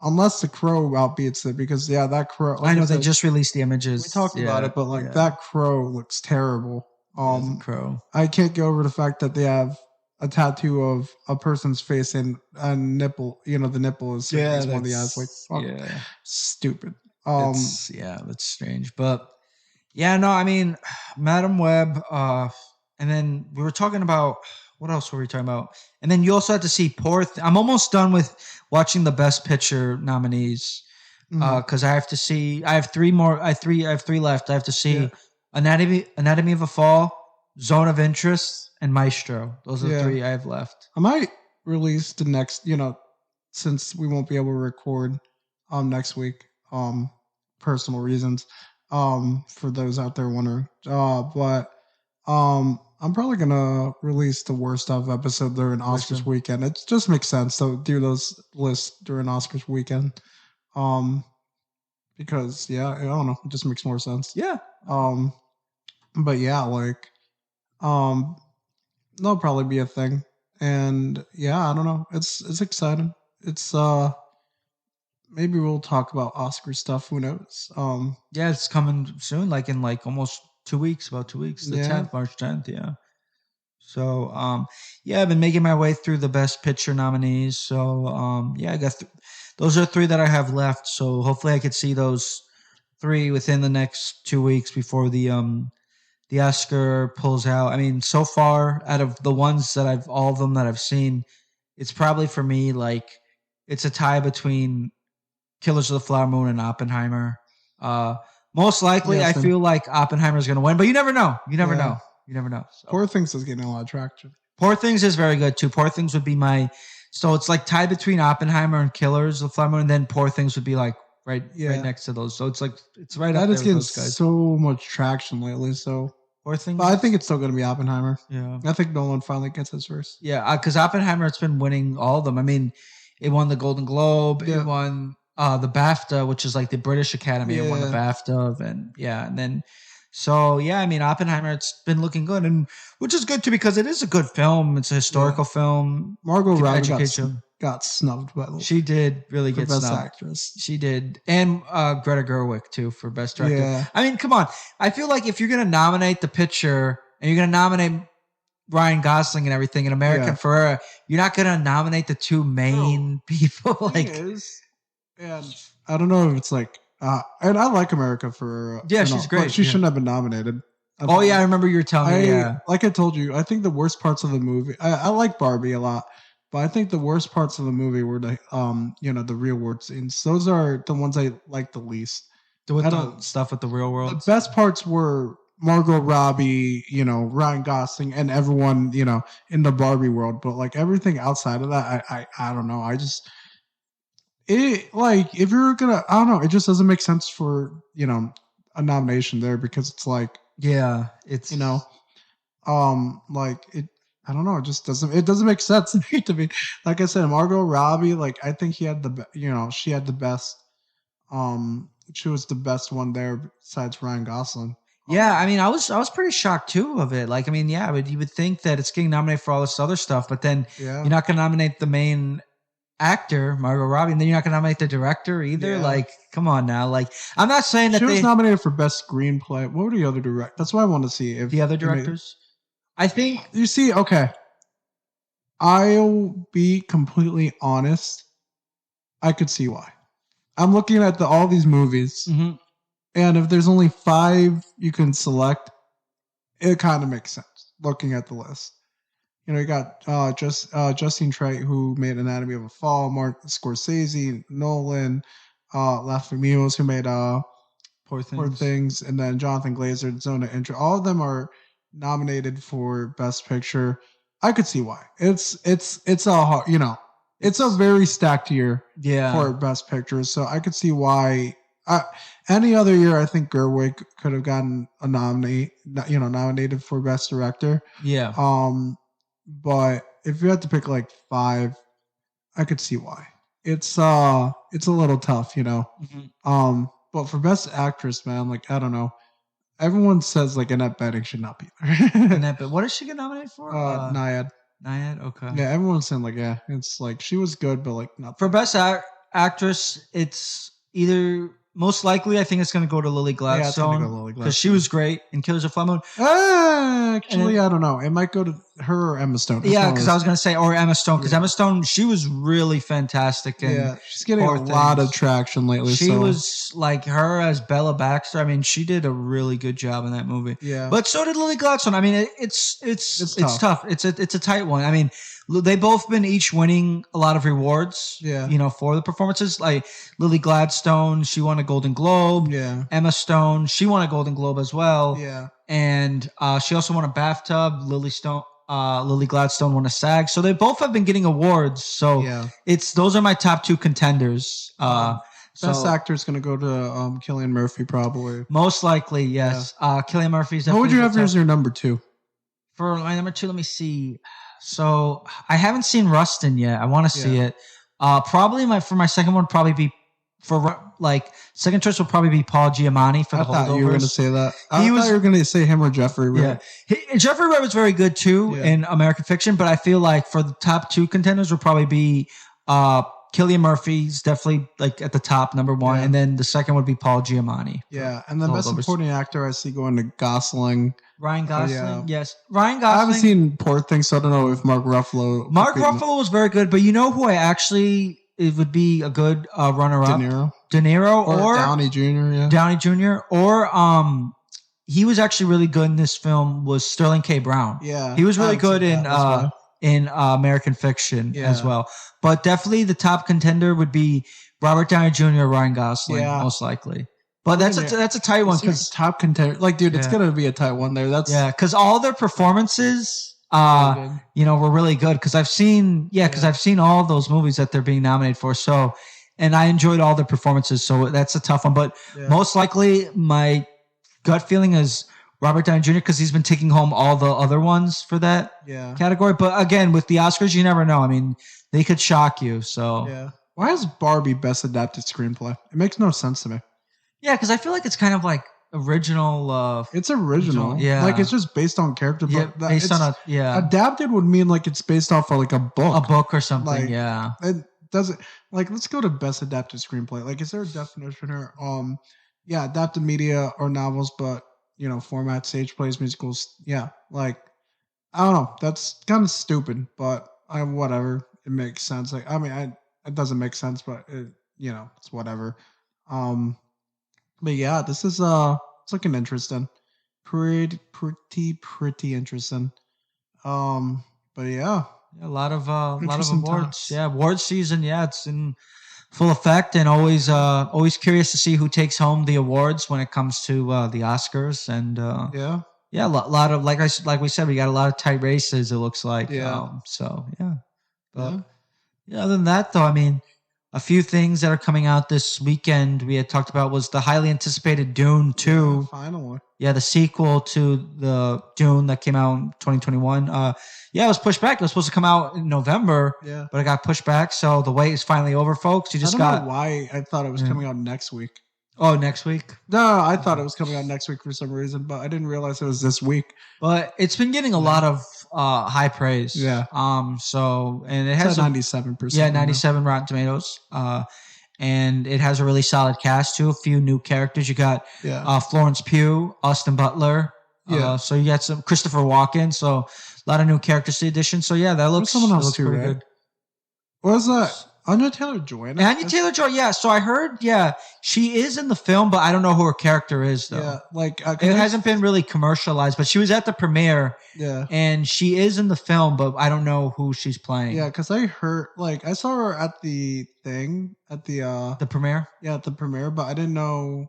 Unless the Crow outbeats it, because yeah, that Crow. I know they just released the images. We talked about it, but like that Crow looks terrible. The Crow. I can't get over the fact that they have a tattoo of a person's face and a nipple. The nipple is one of the eyes. Like fuck, stupid. That's strange. But yeah, no, I mean, Madam Web. And then we were talking about what else were we talking about? And then you also had to see I'm almost done with watching the Best Picture nominees because I have to see. I have three more. I have three left. I have to see Anatomy of a Fall, Zone of Interest, and Maestro. Those are the three I have left. I might release the next. Since we won't be able to record next week, personal reasons, for those out there wondering. But I'm probably gonna release the worst of episode during Oscars weekend. It just makes sense to do those lists during Oscars weekend. Because I don't know, it just makes more sense. Yeah. But yeah, like, that'll probably be a thing. And yeah, I don't know. It's exciting. It's maybe we'll talk about Oscar stuff. Who knows? Yeah, it's coming soon, like in like almost 2 weeks, about 2 weeks. The 10th, March 10th, yeah. So I've been making my way through the Best Picture nominees. So I guess those are three that I have left. So hopefully I could see those three within the next 2 weeks before the Oscar pulls out. I mean, so far out of the ones that all of them that I've seen, it's probably for me like it's a tie between Killers of the Flower Moon and Oppenheimer. Most likely, I feel like Oppenheimer is going to win, but you never know. You never know. You never know. So. Poor Things is getting a lot of traction. Poor Things is very good too. Poor Things would be my. So it's like tied between Oppenheimer and Killers of the Flower Moon, and then Poor Things would be like right next to those. So it's like it's right up there with those guys. So much traction lately. So Poor Things. But I think it's still going to be Oppenheimer. Yeah, I think Nolan finally gets his first. Yeah, because Oppenheimer, it's been winning all of them. I mean, it won the Golden Globe. It won the BAFTA, which is like the British Academy. It won the BAFTA, and then. So I mean, Oppenheimer, it's been looking good, and which is good too because it is a good film. It's a historical film. Margot Robbie got snubbed by she did really get best snubbed. Actress. She did, and Greta Gerwig too for best director. Yeah. I mean, come on. I feel like if you're gonna nominate the picture and you're gonna nominate Ryan Gosling and everything in American Ferrera, you're not gonna nominate the two main people. And I don't know if it's like. And I like America for she's great. But she shouldn't have been nominated. I remember you were telling me. Like I told you, I think the worst parts of the movie. I like Barbie a lot, but I think the worst parts of the movie were the the real world scenes. Those are the ones I like the least. The stuff with the real world. The best parts were Margot Robbie, Ryan Gosling, and everyone, in the Barbie world. But like everything outside of that, I don't know. I just. If you're gonna, I don't know, it just doesn't make sense for a nomination there because it's like it's like it. I don't know. It just doesn't make sense to me. Like I said, Margot Robbie, like I think she had the best. She was the best one there besides Ryan Gosling. Yeah, I mean, I was pretty shocked too of it. Like, I mean, you would think that it's getting nominated for all this other stuff, but then you're not gonna nominate the main actor, Margot Robbie, and then you're not going to nominate the director either. Like, come on now. Like, I'm not saying that she was nominated for best screenplay. What were the other directors? That's what I want to see. If the other directors, I think you see. Okay, I'll be completely honest. I could see why. I'm looking at all these movies, and if there's only 5 you can select, it kind of makes sense. Looking at the list. You got Justine Triet, who made Anatomy of a Fall, Martin Scorsese, Nolan, Lanthimos, who made Poor Things, and then Jonathan Glazer, Zone of Interest. All of them are nominated for Best Picture. I could see why. It's a hard, it's a very stacked year for Best Picture, so I could see why. Any other year, I think Gerwig could have gotten a nominated for Best Director. Yeah. But if you had to pick like 5, I could see why. It's a little tough, But for Best Actress, man, like I don't know. Everyone says like Annette Bening should not be there. Annette, what is she get nominated for? Nyad. Nyad, okay. Yeah, everyone's saying like it's like she was good, but like not for Best Actress. It's either. Most likely, I think it's going to go to Lily Gladstone because she was great in Killers of the Flower Moon. Actually, I don't know. It might go to her or Emma Stone. Yeah, because I was going to say or Emma Stone because Emma Stone, she was really fantastic. She's getting a lot of traction lately. She was like her as Bella Baxter. I mean, she did a really good job in that movie. Yeah, but so did Lily Gladstone. I mean, it's tough. It's a tight one. I mean. They both been each winning a lot of rewards, for the performances. Like Lily Gladstone, she won a Golden Globe. Yeah. Emma Stone, she won a Golden Globe as well. Yeah. And she also won a BAFTA. Lily Gladstone won a SAG. So they both have been getting awards. So those are my top 2 contenders. Best actor is going to go to Cillian Murphy probably. Most likely, yes. Yeah. Cillian Murphy's. What would you have as your number 2? For my number 2, let me see. So I haven't seen Rustin yet. I want to see it. Probably for my second one, probably be second choice would probably be Paul Giamatti for the Holdovers. I thought you were going to say that. I thought you were going to say him or Jeffrey Wright. Yeah, Jeffrey Wright was very good too in American Fiction, but I feel like for the top 2 contenders would probably be Cillian Murphy's definitely like at the top, number 1, and then the second would be Paul Giamatti. Yeah, and the best supporting actor I see going to Gosling. Ryan Gosling, yes. Ryan Gosling. I haven't seen Poor Things, so I don't know if Mark Ruffalo. Mark Ruffalo was very good, but you know who it would be a good runner-up? De Niro or Downey Jr. Yeah, Downey Jr. Or he was actually really good in this film. Was Sterling K. Brown? Yeah, he was really good in in American Fiction as well. But definitely the top contender would be Robert Downey Jr. or Ryan Gosling, most likely. But that's a tight one because top contender. Like, dude, it's gonna be a tight one there. Because all their performances, were really good. Because I've seen all those movies that they're being nominated for. So, and I enjoyed all their performances. So that's a tough one. But most likely, my gut feeling is Robert Downey Jr. because he's been taking home all the other ones for that category. But again, with the Oscars, you never know. I mean, they could shock you. So why is Barbie Best Adapted Screenplay? It makes no sense to me. Yeah, because I feel like it's kind of like original. It's original. Yeah. Like it's just based on character. But based on adapted would mean like it's based off of like a book. A book or something, It doesn't like let's go to Best Adapted Screenplay. Like is there a definition here? Adapted media or novels, but format, stage plays, musicals. Yeah. Like I don't know. That's kind of stupid, but whatever. It makes sense. Like it doesn't make sense, but it's whatever. But yeah, this is it's looking interesting. Pretty interesting. But yeah. A lot of awards. Times. Yeah, award season, it's in full effect and always curious to see who takes home the awards when it comes to the Oscars and a lot of like we said, we got a lot of tight races, it looks like. But other than that though, I mean, a few things that are coming out this weekend we had talked about was the highly anticipated Dune 2. Finally. Yeah, the sequel to the Dune that came out in 2021. It was pushed back. It was supposed to come out in November, but it got pushed back. So the wait is finally over, folks. I don't know why I thought it was coming out next week. Oh, next week? No, I thought it was coming out next week for some reason, but I didn't realize it was this week. But it's been getting a lot of high praise. Yeah. And it has 97%. Yeah, 97 Rotten Tomatoes. And it has a really solid cast too. A few new characters. You got Florence Pugh, Austin Butler. So you got some Christopher Walken. So a lot of new characters to the addition. So that looks someone else too, pretty right? good. What was that? Anya Taylor-Joy. Anya Taylor-Joy, yeah. So I heard, she is in the film, but I don't know who her character is, though. Yeah, like it hasn't been really commercialized, but she was at the premiere. Yeah, and she is in the film, but I don't know who she's playing. Yeah, because I heard, I saw her at the thing at the premiere. Yeah, at the premiere, but I didn't know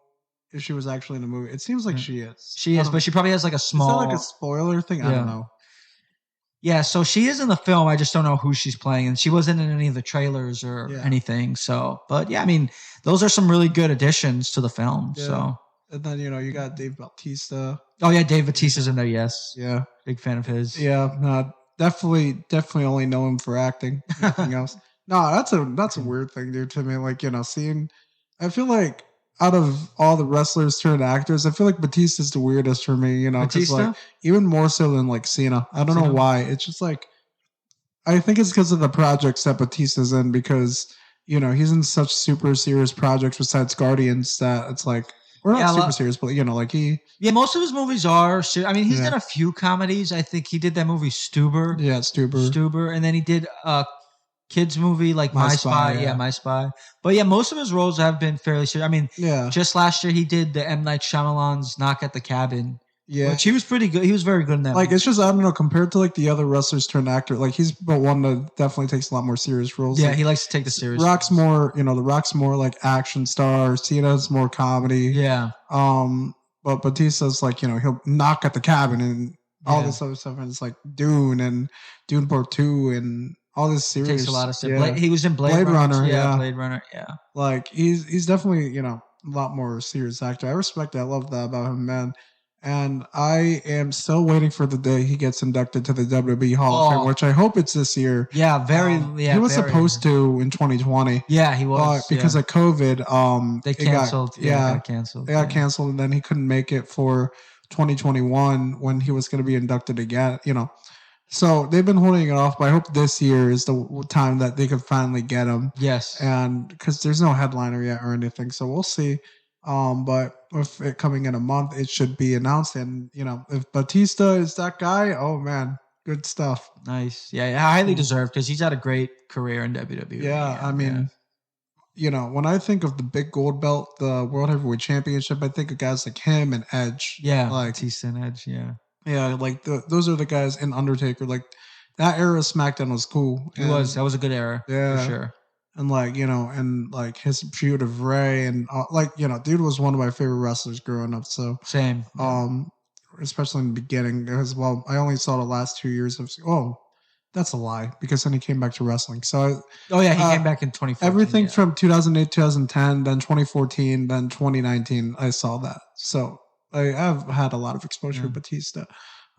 if she was actually in the movie. It seems like she is. She is, but she probably has like a small. Is that like a spoiler thing? I don't know. Yeah, so she is in the film. I just don't know who she's playing, and she wasn't in any of the trailers or anything. So, but I mean, those are some really good additions to the film. Yeah. So, and then you got Dave Bautista. Oh yeah, Dave Bautista's in there. Yes. Yeah. Big fan of his. Yeah. Definitely only know him for acting. Nothing else. No, that's a weird thing, dude. To me, seeing. I feel like out of all the wrestlers turned actors, I feel like Batista's the weirdest for me, Batista? Even more so than Cena. I don't know why. It's just I think it's because of the projects that Batista's in because, he's in such super serious projects besides Guardians that it's we're not super serious, but he. Yeah, most of his movies are. I mean, he's done a few comedies. I think he did that movie Stuber. Yeah, Stuber, and then he did kids movie like My Spy. Yeah, My Spy. But most of his roles have been fairly serious. I mean, just last year he did the M. Night Shyamalan's Knock at the Cabin. Yeah. Which he was pretty good. He was very good in that movie. It's just, I don't know, compared to the other wrestlers turned actor, he's but one that definitely takes a lot more serious roles. Yeah, he likes to take the serious. Rock's more, The Rock's more action star. Cena's more comedy. Yeah. But Batista's he'll knock at the cabin and all this other stuff, and it's Dune and Dune Part 2 and all this serious. Takes a lot of stuff. Yeah. He was in Blade Runner. Yeah, Blade Runner. Yeah. He's definitely a lot more serious actor. I respect that. I love that about him, man. And I am still waiting for the day he gets inducted to the WWE Hall of Fame, which I hope it's this year. Yeah, he was supposed to in 2020. Yeah, he was. But because of COVID, they canceled. It got canceled. They got canceled, and then he couldn't make it for 2021 when he was going to be inducted again. So they've been holding it off, but I hope this year is the time that they could finally get him. Yes. And because there's no headliner yet or anything, so we'll see. But with it coming in a month, it should be announced. And if Batista is that guy, oh man, good stuff. Nice. Yeah, highly deserved because he's had a great career in WWE. Yeah, I mean, when I think of the big gold belt, the World Heavyweight Championship, I think of guys like him and Edge. Yeah, Batista and Edge. Yeah. Yeah, those are the guys in Undertaker. that era of SmackDown was cool. It was. That was a good era. Yeah. For sure. And like, and like his feud of Ray and like, dude was one of my favorite wrestlers growing up. So same. Especially in the beginning as well. I only saw the last 2 years of. Oh, that's a lie because then he came back to wrestling. So he came back in 2014. Everything from 2008, 2010, then 2014, then 2019. I saw that. So I've had a lot of exposure to Batista.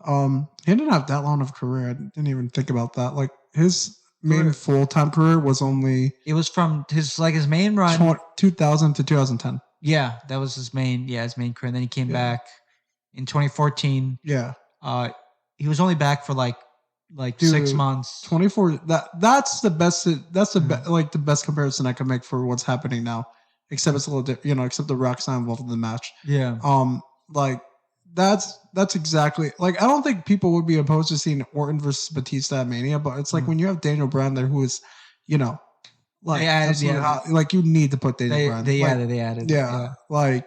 He didn't have that long of a career. I didn't even think about that. Like his main full-time career was only. It was from his main run 2000 to 2010. Yeah, that was his main career. And then he came back in 2014. Yeah. He was only back for like 6 months. 24. That's the best. That's the best comparison I can make for what's happening now. Except it's a little different, except the Rock's not involved in the match. Yeah. Like that's exactly like I don't think people would be opposed to seeing Orton versus Batista at Mania, but it's like when you have Daniel Bryan there, who is, like like you need to put Daniel Bryan. They added. Yeah, like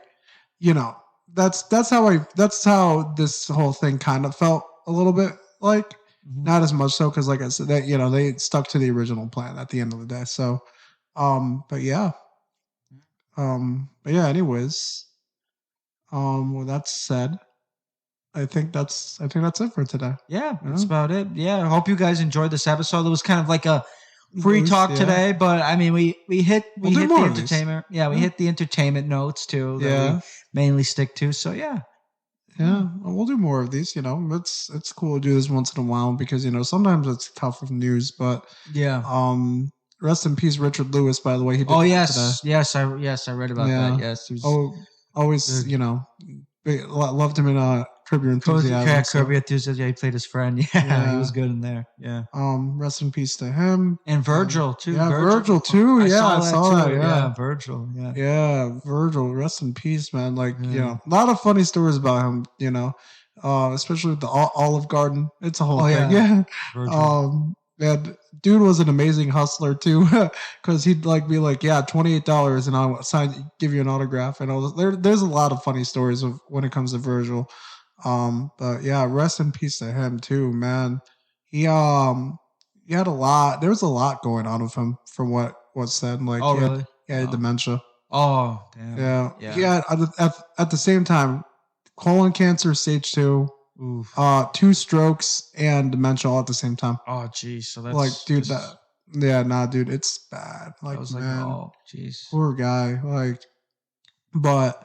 that's how this whole thing kind of felt a little bit like. Not as much so because, like I said, that they stuck to the original plan at the end of the day. So, but yeah, Anyways, with that said, I think that's it for today. Yeah, that's about it. Yeah, I hope you guys enjoyed this episode. It was kind of like a free talk today, but I mean, we hit the entertainment. Yeah, we hit the entertainment notes too. That we mainly stick to. So yeah. Yeah, we'll do more of these. It's cool to do this once in a while because sometimes it's tough with news. But rest in peace, Richard Lewis. By the way, he did. Yes, I read about that. Yes, he was, always loved him in Curb Your Enthusiasm. Curb Your Enthusiasm. Yeah, he played his friend. Yeah, he was good in there. Yeah. Rest in peace to him. And Virgil too. Yeah, Virgil too. I saw that. Yeah, Virgil. Yeah. Yeah, Virgil. Rest in peace, man. Like a lot of funny stories about him. Especially with the Olive Garden. It's a whole thing. Yeah. Virgil. And dude was an amazing hustler too, because he'd be like, yeah, $28, and I'll give you an autograph. And there's a lot of funny stories when it comes to Virgil. But yeah, rest in peace to him too, man. He had a lot. There was a lot going on with him from what was said. Like, really? He had dementia. Oh, damn. Yeah. Yeah. At the same time, colon cancer, stage 2. Oof. 2 strokes and dementia all at the same time. Oh, geez. So that's dude, dude, it's bad. Like, man, oh, jeez, poor guy. But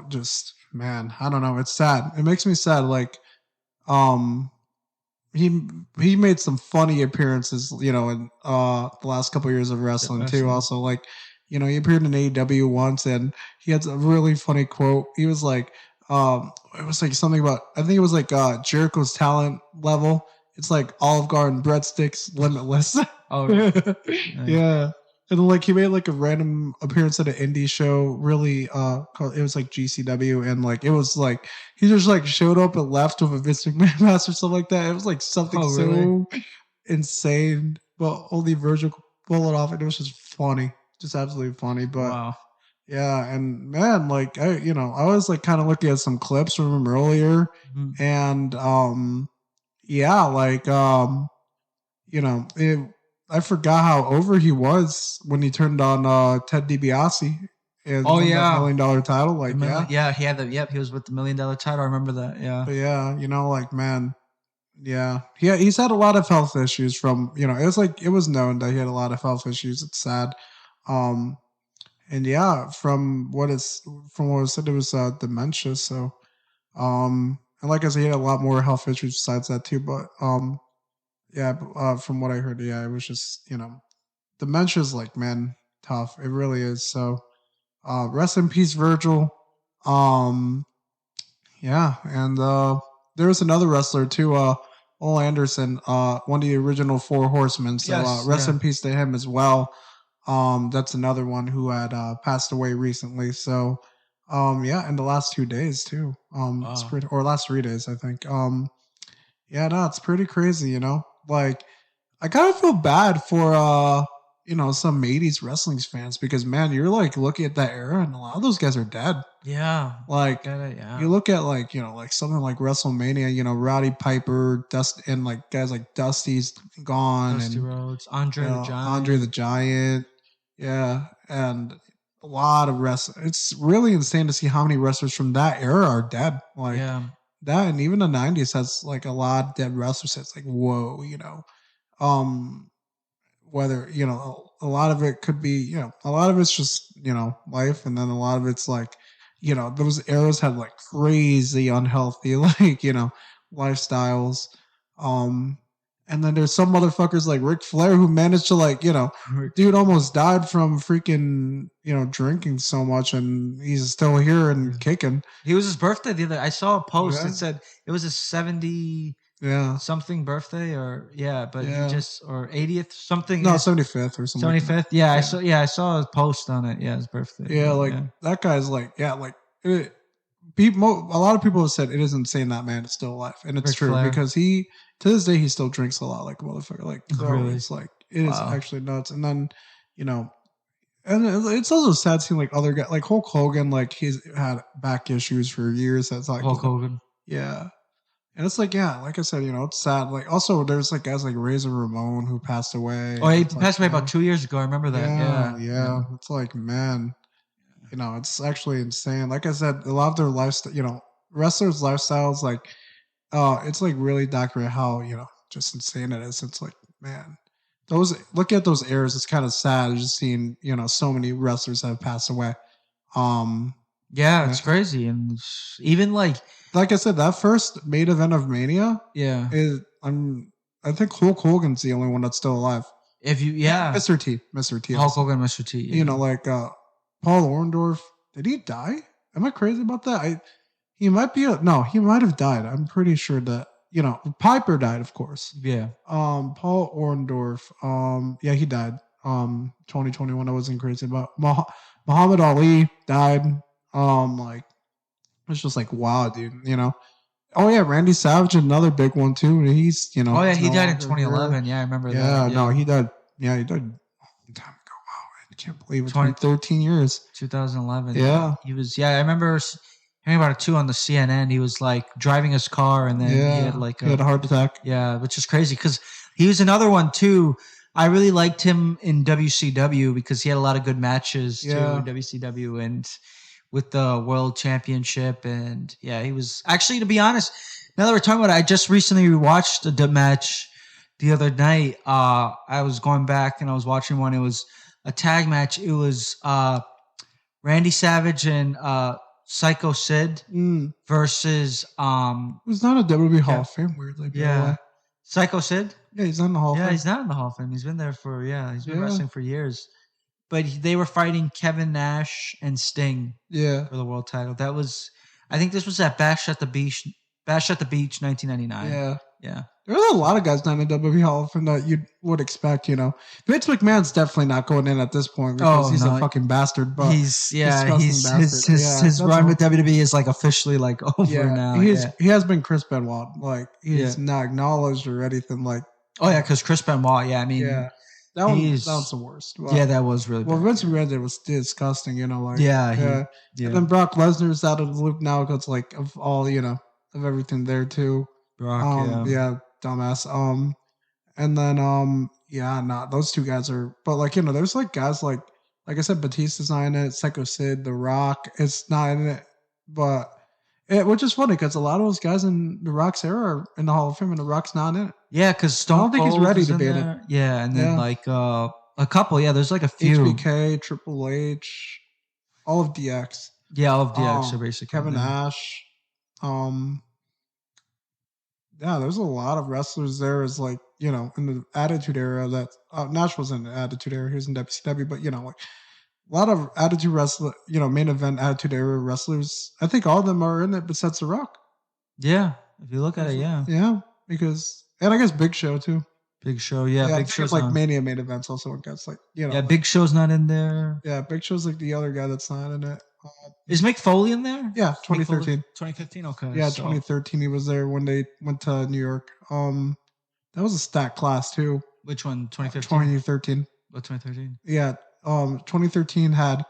just man, I don't know. It's sad. It makes me sad. He made some funny appearances, in the last couple of years of wrestling too. Also, he appeared in AEW once, and he had a really funny quote. He was like. It was something about, I think it was Jericho's talent level. It's like Olive Garden breadsticks limitless. Oh, really? Yeah. And he made a random appearance at an indie show. Really, it was GCW, and it was he just showed up and left with a Vince McMahon mask or something like that. It was something so insane, but only Virgil could pull it off, and it was just funny, just absolutely funny. But wow. Yeah, and man, I was kind of looking at some clips from him earlier, and I forgot how over he was when he turned on Ted DiBiase and that $1 million title. He had he was with the $1 million title. I remember that. Yeah, but yeah, man, yeah, he's had a lot of health issues from it was it was known that he had a lot of health issues. It's sad. And yeah, from what was said, it was dementia. So, and like I said, he had a lot more health issues besides that too. But from what I heard, it was just dementia is man, tough. It really is. So, rest in peace, Virgil. And there was another wrestler too, Ole Anderson, one of the original 4 Horsemen. So, rest in peace to him as well. That's another one who had passed away recently. So, in the last 2 days too. It's pretty, or last 3 days, I think. It's pretty crazy. I kind of feel bad for some '80s wrestling fans because man, you're looking at that era, and a lot of those guys are dead. Yeah. Like Get it, yeah. you look at like like something like WrestleMania, Roddy Piper, and like guys like Dusty's gone, Dusty and Rhodes, Andre the Andre the Giant. Giant, yeah, and a lot of wrestlers. It's really insane to see how many wrestlers from that era are dead. Like Yeah. that, and even the '90s has like a lot of dead wrestlers. It's like whoa, um, whether a lot of it could be a lot of it's just life, and then a lot of it's like those eras had like crazy unhealthy like lifestyles. um and then there's some motherfuckers like Ric Flair who managed to like dude almost died from freaking drinking so much, and he's still here and kicking. He was his birthday the other. I saw a post. Yeah, It said it was his 70 yeah, something birthday, or yeah, but he yeah. just or 80th something. No, 75th or something like that. 75th. Yeah, I Yeah. saw. Yeah, I saw a post on it. Yeah, his birthday. Yeah, But like yeah, that guy's like, yeah, like people. A lot of people have said it is insane that man is still alive, and it's Ric true Flair. because he to this day he still drinks a lot like a motherfucker. Like, bro, Really? it's like it is Wow. actually nuts. And then you know, and it's also sad seeing like other guys like Hulk Hogan, like he's had back issues for years. That's like, Hulk Hogan. yeah. And it's like, yeah, like I said, it's sad. Like, also, there's like guys like Razor Ramon who passed away. Oh, he It's like, passed away about 2 years ago. I remember that. yeah, Yeah. yeah. It's like, man, it's actually insane. Like I said, a lot of their lifestyle, wrestlers' lifestyles, like, it's like really documented how, just insane it is. It's like, man, look at those eras. It's kind of sad just seeing, so many wrestlers have passed away. Yeah, it's crazy, and even like I said, that first main event of Mania, yeah, I think Hulk Hogan's the only one that's still alive. if you Mr. T. Hulk Also. Hogan, Mr. T. Yeah. Like Paul Orndorff. Did he die? Am I crazy about that? He might be no, he might have died. I'm pretty sure that Piper died, of course. Yeah. Paul Orndorff. Yeah, he died. 2021. I wasn't crazy about. Muhammad Ali died. Like it's just like wow, dude. Oh yeah, Randy Savage, another big one too. He's Oh yeah, he's he no died in longer 2011. here. Yeah, I remember Yeah, that. no, he died. Yeah, he died a long time ago. Wow, I can't believe it's been 13 years. 2011. Yeah. He was. Yeah, I remember hearing about it too on the CNN. He was like driving his car, and then he had like he had a heart attack. Yeah, which is crazy because he was another one too. I really liked him in WCW because he had a lot of good matches too in WCW and with the World Championship. And yeah, he was actually, to be honest, now that we're talking about it, I just recently watched a match the other night. I was going back and I was watching one. It was a tag match. It was Randy Savage and Psycho Sid versus who's not a WWE Hall of Fame, weirdly. Yeah. Psycho Sid? Yeah, he's not in the Hall of Fame. Yeah, he's not in the Hall of Fame. He's been there for he's been wrestling for years. But they were fighting Kevin Nash and Sting for the world title. That was I think this was at Bash at the Beach 1999. Yeah. There are a lot of guys not in the WWE Hall of Fame that you would expect, Vince McMahon's definitely not going in at this point because he's a fucking bastard. But his run with WWE is like officially like over now. He has been Chris Benoit. Like he's not acknowledged or anything. Like because Chris Benoit. Yeah, I mean, that was the worst. Well, yeah, that was really. Well, Vince McMahon was disgusting. And then Brock Lesnar's out of the loop now because like of all of everything there too. Brock, dumbass. And then those two guys are. But like there's like guys like I said, Batista's not in it. Psycho Sid, The Rock, it's not in it. But which is funny because a lot of those guys in The Rock's era are in the Hall of Fame, and The Rock's not in it. Yeah, because Stone I don't think he's ready to be in it. Yeah, and then like a couple. Yeah, there's like a few. HBK, Triple H, all of DX. Yeah, all of DX are basically Kevin Nash. Yeah, there's a lot of wrestlers there as like, in the Attitude Era that Nash wasn't in the Attitude Era, he was in WCW, but like a lot of Attitude wrestler, main event Attitude Era wrestlers. I think all of them are in it besides The Rock. Yeah, if you look at it, yeah. Yeah, because and I guess Big Show too. Big Show, yeah. Big Show's like Mania main events also gets like Yeah, like, Big Show's not in there. Yeah, Big Show's like the other guy that's not in it. Is Mick Foley in there? Yeah, 2013. 2015, okay. Yeah, 2013 he was there when they went to New York. That was a stacked class too. Which one? 2015? 2013. What, 2013? Yeah. 2013 had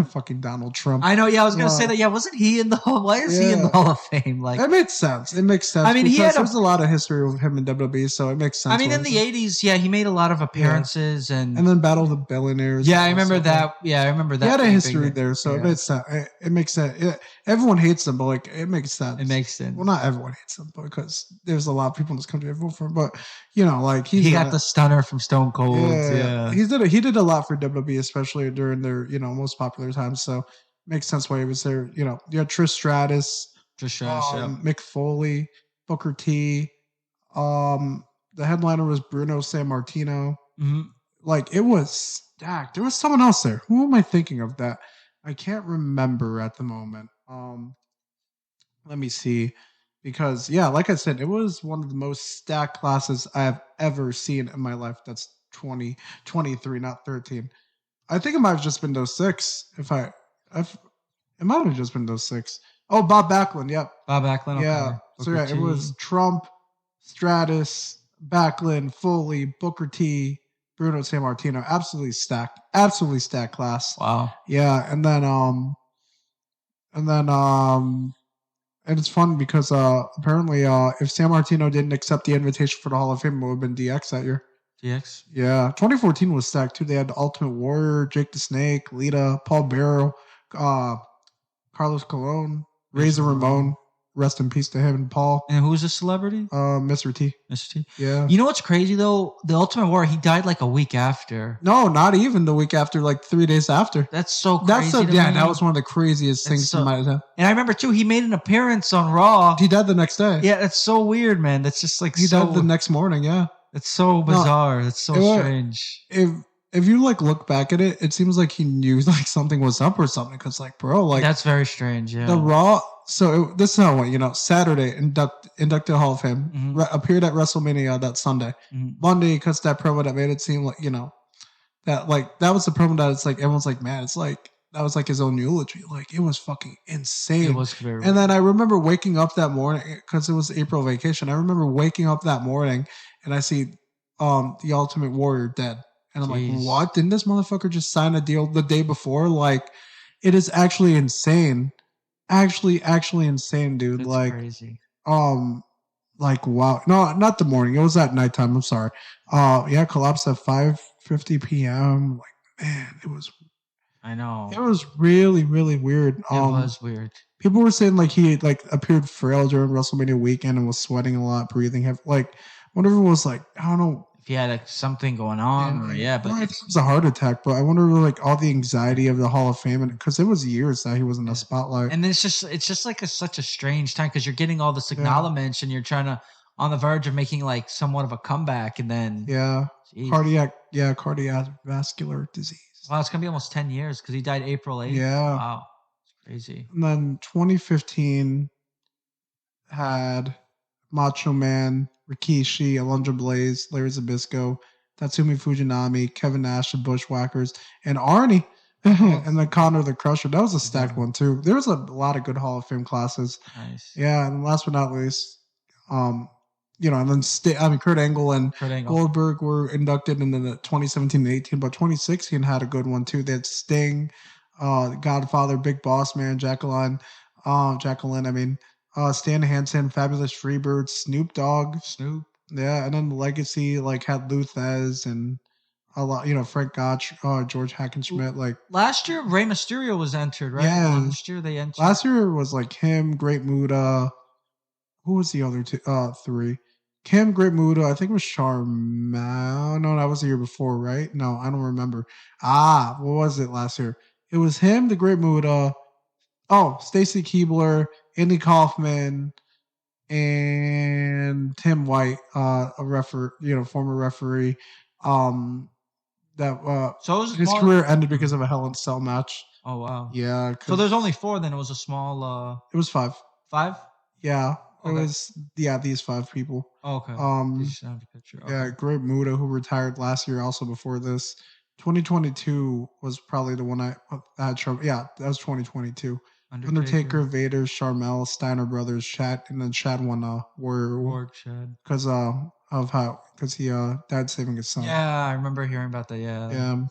Fucking Donald Trump. I know. Yeah, I was gonna say that. Yeah, wasn't he in the Hall? Why is he in the Yeah. Hall of Fame? Like, It makes sense. It makes sense I mean, he because had there's a. a lot of history with him in WWE, so it makes I sense mean, why in he's the in. '80s, yeah, he made a lot of Yeah. appearances, and And then Battle of the Billionaires. yeah, I remember also, that. Yeah, I remember he that had a being a big history hit. there, so it Yeah, makes sense. It makes sense. Everyone hates him, but like it makes it sense. makes sense. Well, not everyone hates him, because there's a lot of people in this country that vote for him. But like He got the stunner from Stone Cold. yeah, Yeah, he did a lot for WWE, especially during their most popular times. So makes sense why he was there. You had Trish Stratus, just yeah. Mick Foley, Booker T. Um, the headliner was Bruno Sammartino. Mm-hmm. Like it was stacked. There was someone else there. Who am I thinking of that? I can't remember at the moment. Let me see. Because yeah, like I said, it was one of the most stacked classes I have ever seen in my life. That's 23, not 13. I think it might have just been those six. If it might have just been those six. Oh, Bob Backlund. Yep. Bob Backlund. Yeah. Okay. So Booker yeah, it was T. Trump, Stratus, Backlund, Foley, Booker T, Bruno Sammartino. Absolutely stacked class. Wow. Yeah, and then and it's fun because apparently if Sammartino didn't accept the invitation for the Hall of Fame, it would have been DX that year. DX. Yeah, 2014 was stacked too. They had the Ultimate Warrior, Jake the Snake, Lita, Paul Bearer, Carlos Colon, Razor Ramon. Rest in peace to him and Paul. And who's a celebrity? Mr. T. Mr. T. Yeah. You know what's crazy though? The Ultimate Warrior, he died like a week after. No, not even the week after. Like 3 days after. That's so crazy. That was one of the craziest things in my life. And I remember too, he made an appearance on Raw. He died the next day. Yeah, that's so weird, man. That's just like he died the next morning. Yeah, it's so bizarre. It's so strange. If you like look back at it, it seems like he knew like something was up or something. Because like, bro, like that's very strange. Yeah, the Raw. So this is how it went. Saturday inducted Hall of Fame. Mm-hmm. Appeared at WrestleMania that Sunday. Mm-hmm. Monday, cuts that promo that made it seem like that was the promo that it's like everyone's like, man, it's like that was like his own eulogy. Like it was fucking insane. It was very. And then I remember waking up that morning because it was April vacation. I remember waking up that morning and I see the Ultimate Warrior dead. And I'm like, what? Didn't this motherfucker just sign a deal the day before? Like, it is actually insane. Actually insane, dude. It's like crazy. Like wow. No, not the morning. It was at nighttime. I'm sorry. Yeah, collapsed at 5:50 p.m. Like, man, it was. I know. It was really, really weird. It was weird. People were saying like he like appeared frail during WrestleMania weekend and was sweating a lot, breathing heavy. Like, whatever was like, I don't know. If he had like something going on, but I think it was a heart attack. But I wonder, like, all the anxiety of the Hall of Fame, because it was years that he was in the spotlight. And it's just like such a strange time because you're getting all this acknowledgement and you're trying to on the verge of making like somewhat of a comeback, and then cardiac vascular disease. Wow, it's gonna be almost 10 years because he died April 8th. Yeah, wow, it's crazy. And then 2015 had Macho Man, Rikishi, Alundra Blaze, Larry Zbyszko, Tatsumi Fujinami, Kevin Nash, the Bushwhackers, and Arnie, and then Connor the Crusher. That was a stacked one too. There was a lot of good Hall of Fame classes. Nice. Yeah, and last but not least, and then Kurt Angle and Goldberg were inducted in the 2017 and 18, but 2016 had a good one too. They had Sting, Godfather, Big Boss Man, Jacqueline, Stan Hansen, Fabulous Freebird, Snoop Dogg. Yeah, and then Legacy had Luthez and a lot, Frank Gotch, George Hackenschmidt. Like last year, Rey Mysterio was entered, right? Yeah, last year they entered. Last year was like him, Great Muta. Who was the other two? Three. Kim, Great Muta. I think it was Sharma. No, that was the year before, right? No, I don't remember. What was it last year? It was him, the Great Muta. Oh, Stacy Keibler, Andy Kaufman, and Tim White, a former referee. So his career ended because of a Hell in a Cell match. Oh wow. Yeah. So there's only 4. Then it was a small. It was 5. 5. Yeah. Okay. It was these 5 people. Oh, okay. Have the picture. Okay. Yeah, Great Muta, who retired last year, also before this. 2022 was probably the one I had trouble. Yeah, that was 2022. Undertaker, Vader, Sharmell, Steiner Brothers, Shad, and then Shad won Warrior Shad because he died saving his son. Yeah, I remember hearing about that. Yeah. Yeah,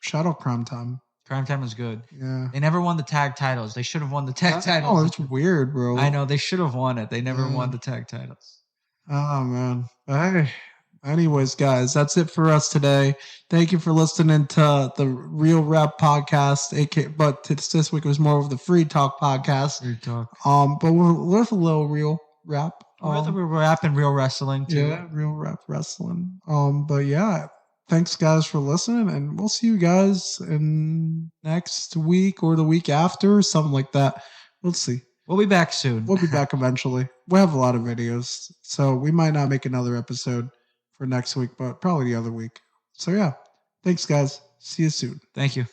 Shadow Crime Time. Prime Time was good. Yeah. They never won the tag titles. They should have won the tag titles. Oh, it's weird, bro. I know they should have won it. They never won the tag titles. Oh man. Hey. Anyways, guys, that's it for us today. Thank you for listening to the Real Rap podcast. But this week was more of the Free Talk podcast. Free Talk. But we're with a little real rap. We're rapping real wrestling too. Yeah, real rap wrestling. But yeah, thanks guys for listening, and we'll see you guys in next week or the week after, something like that. We'll see. We'll be back soon. We'll be back eventually. We have a lot of videos, so we might not make another episode for next week, but probably the other week. So yeah, thanks guys. See you soon. Thank you.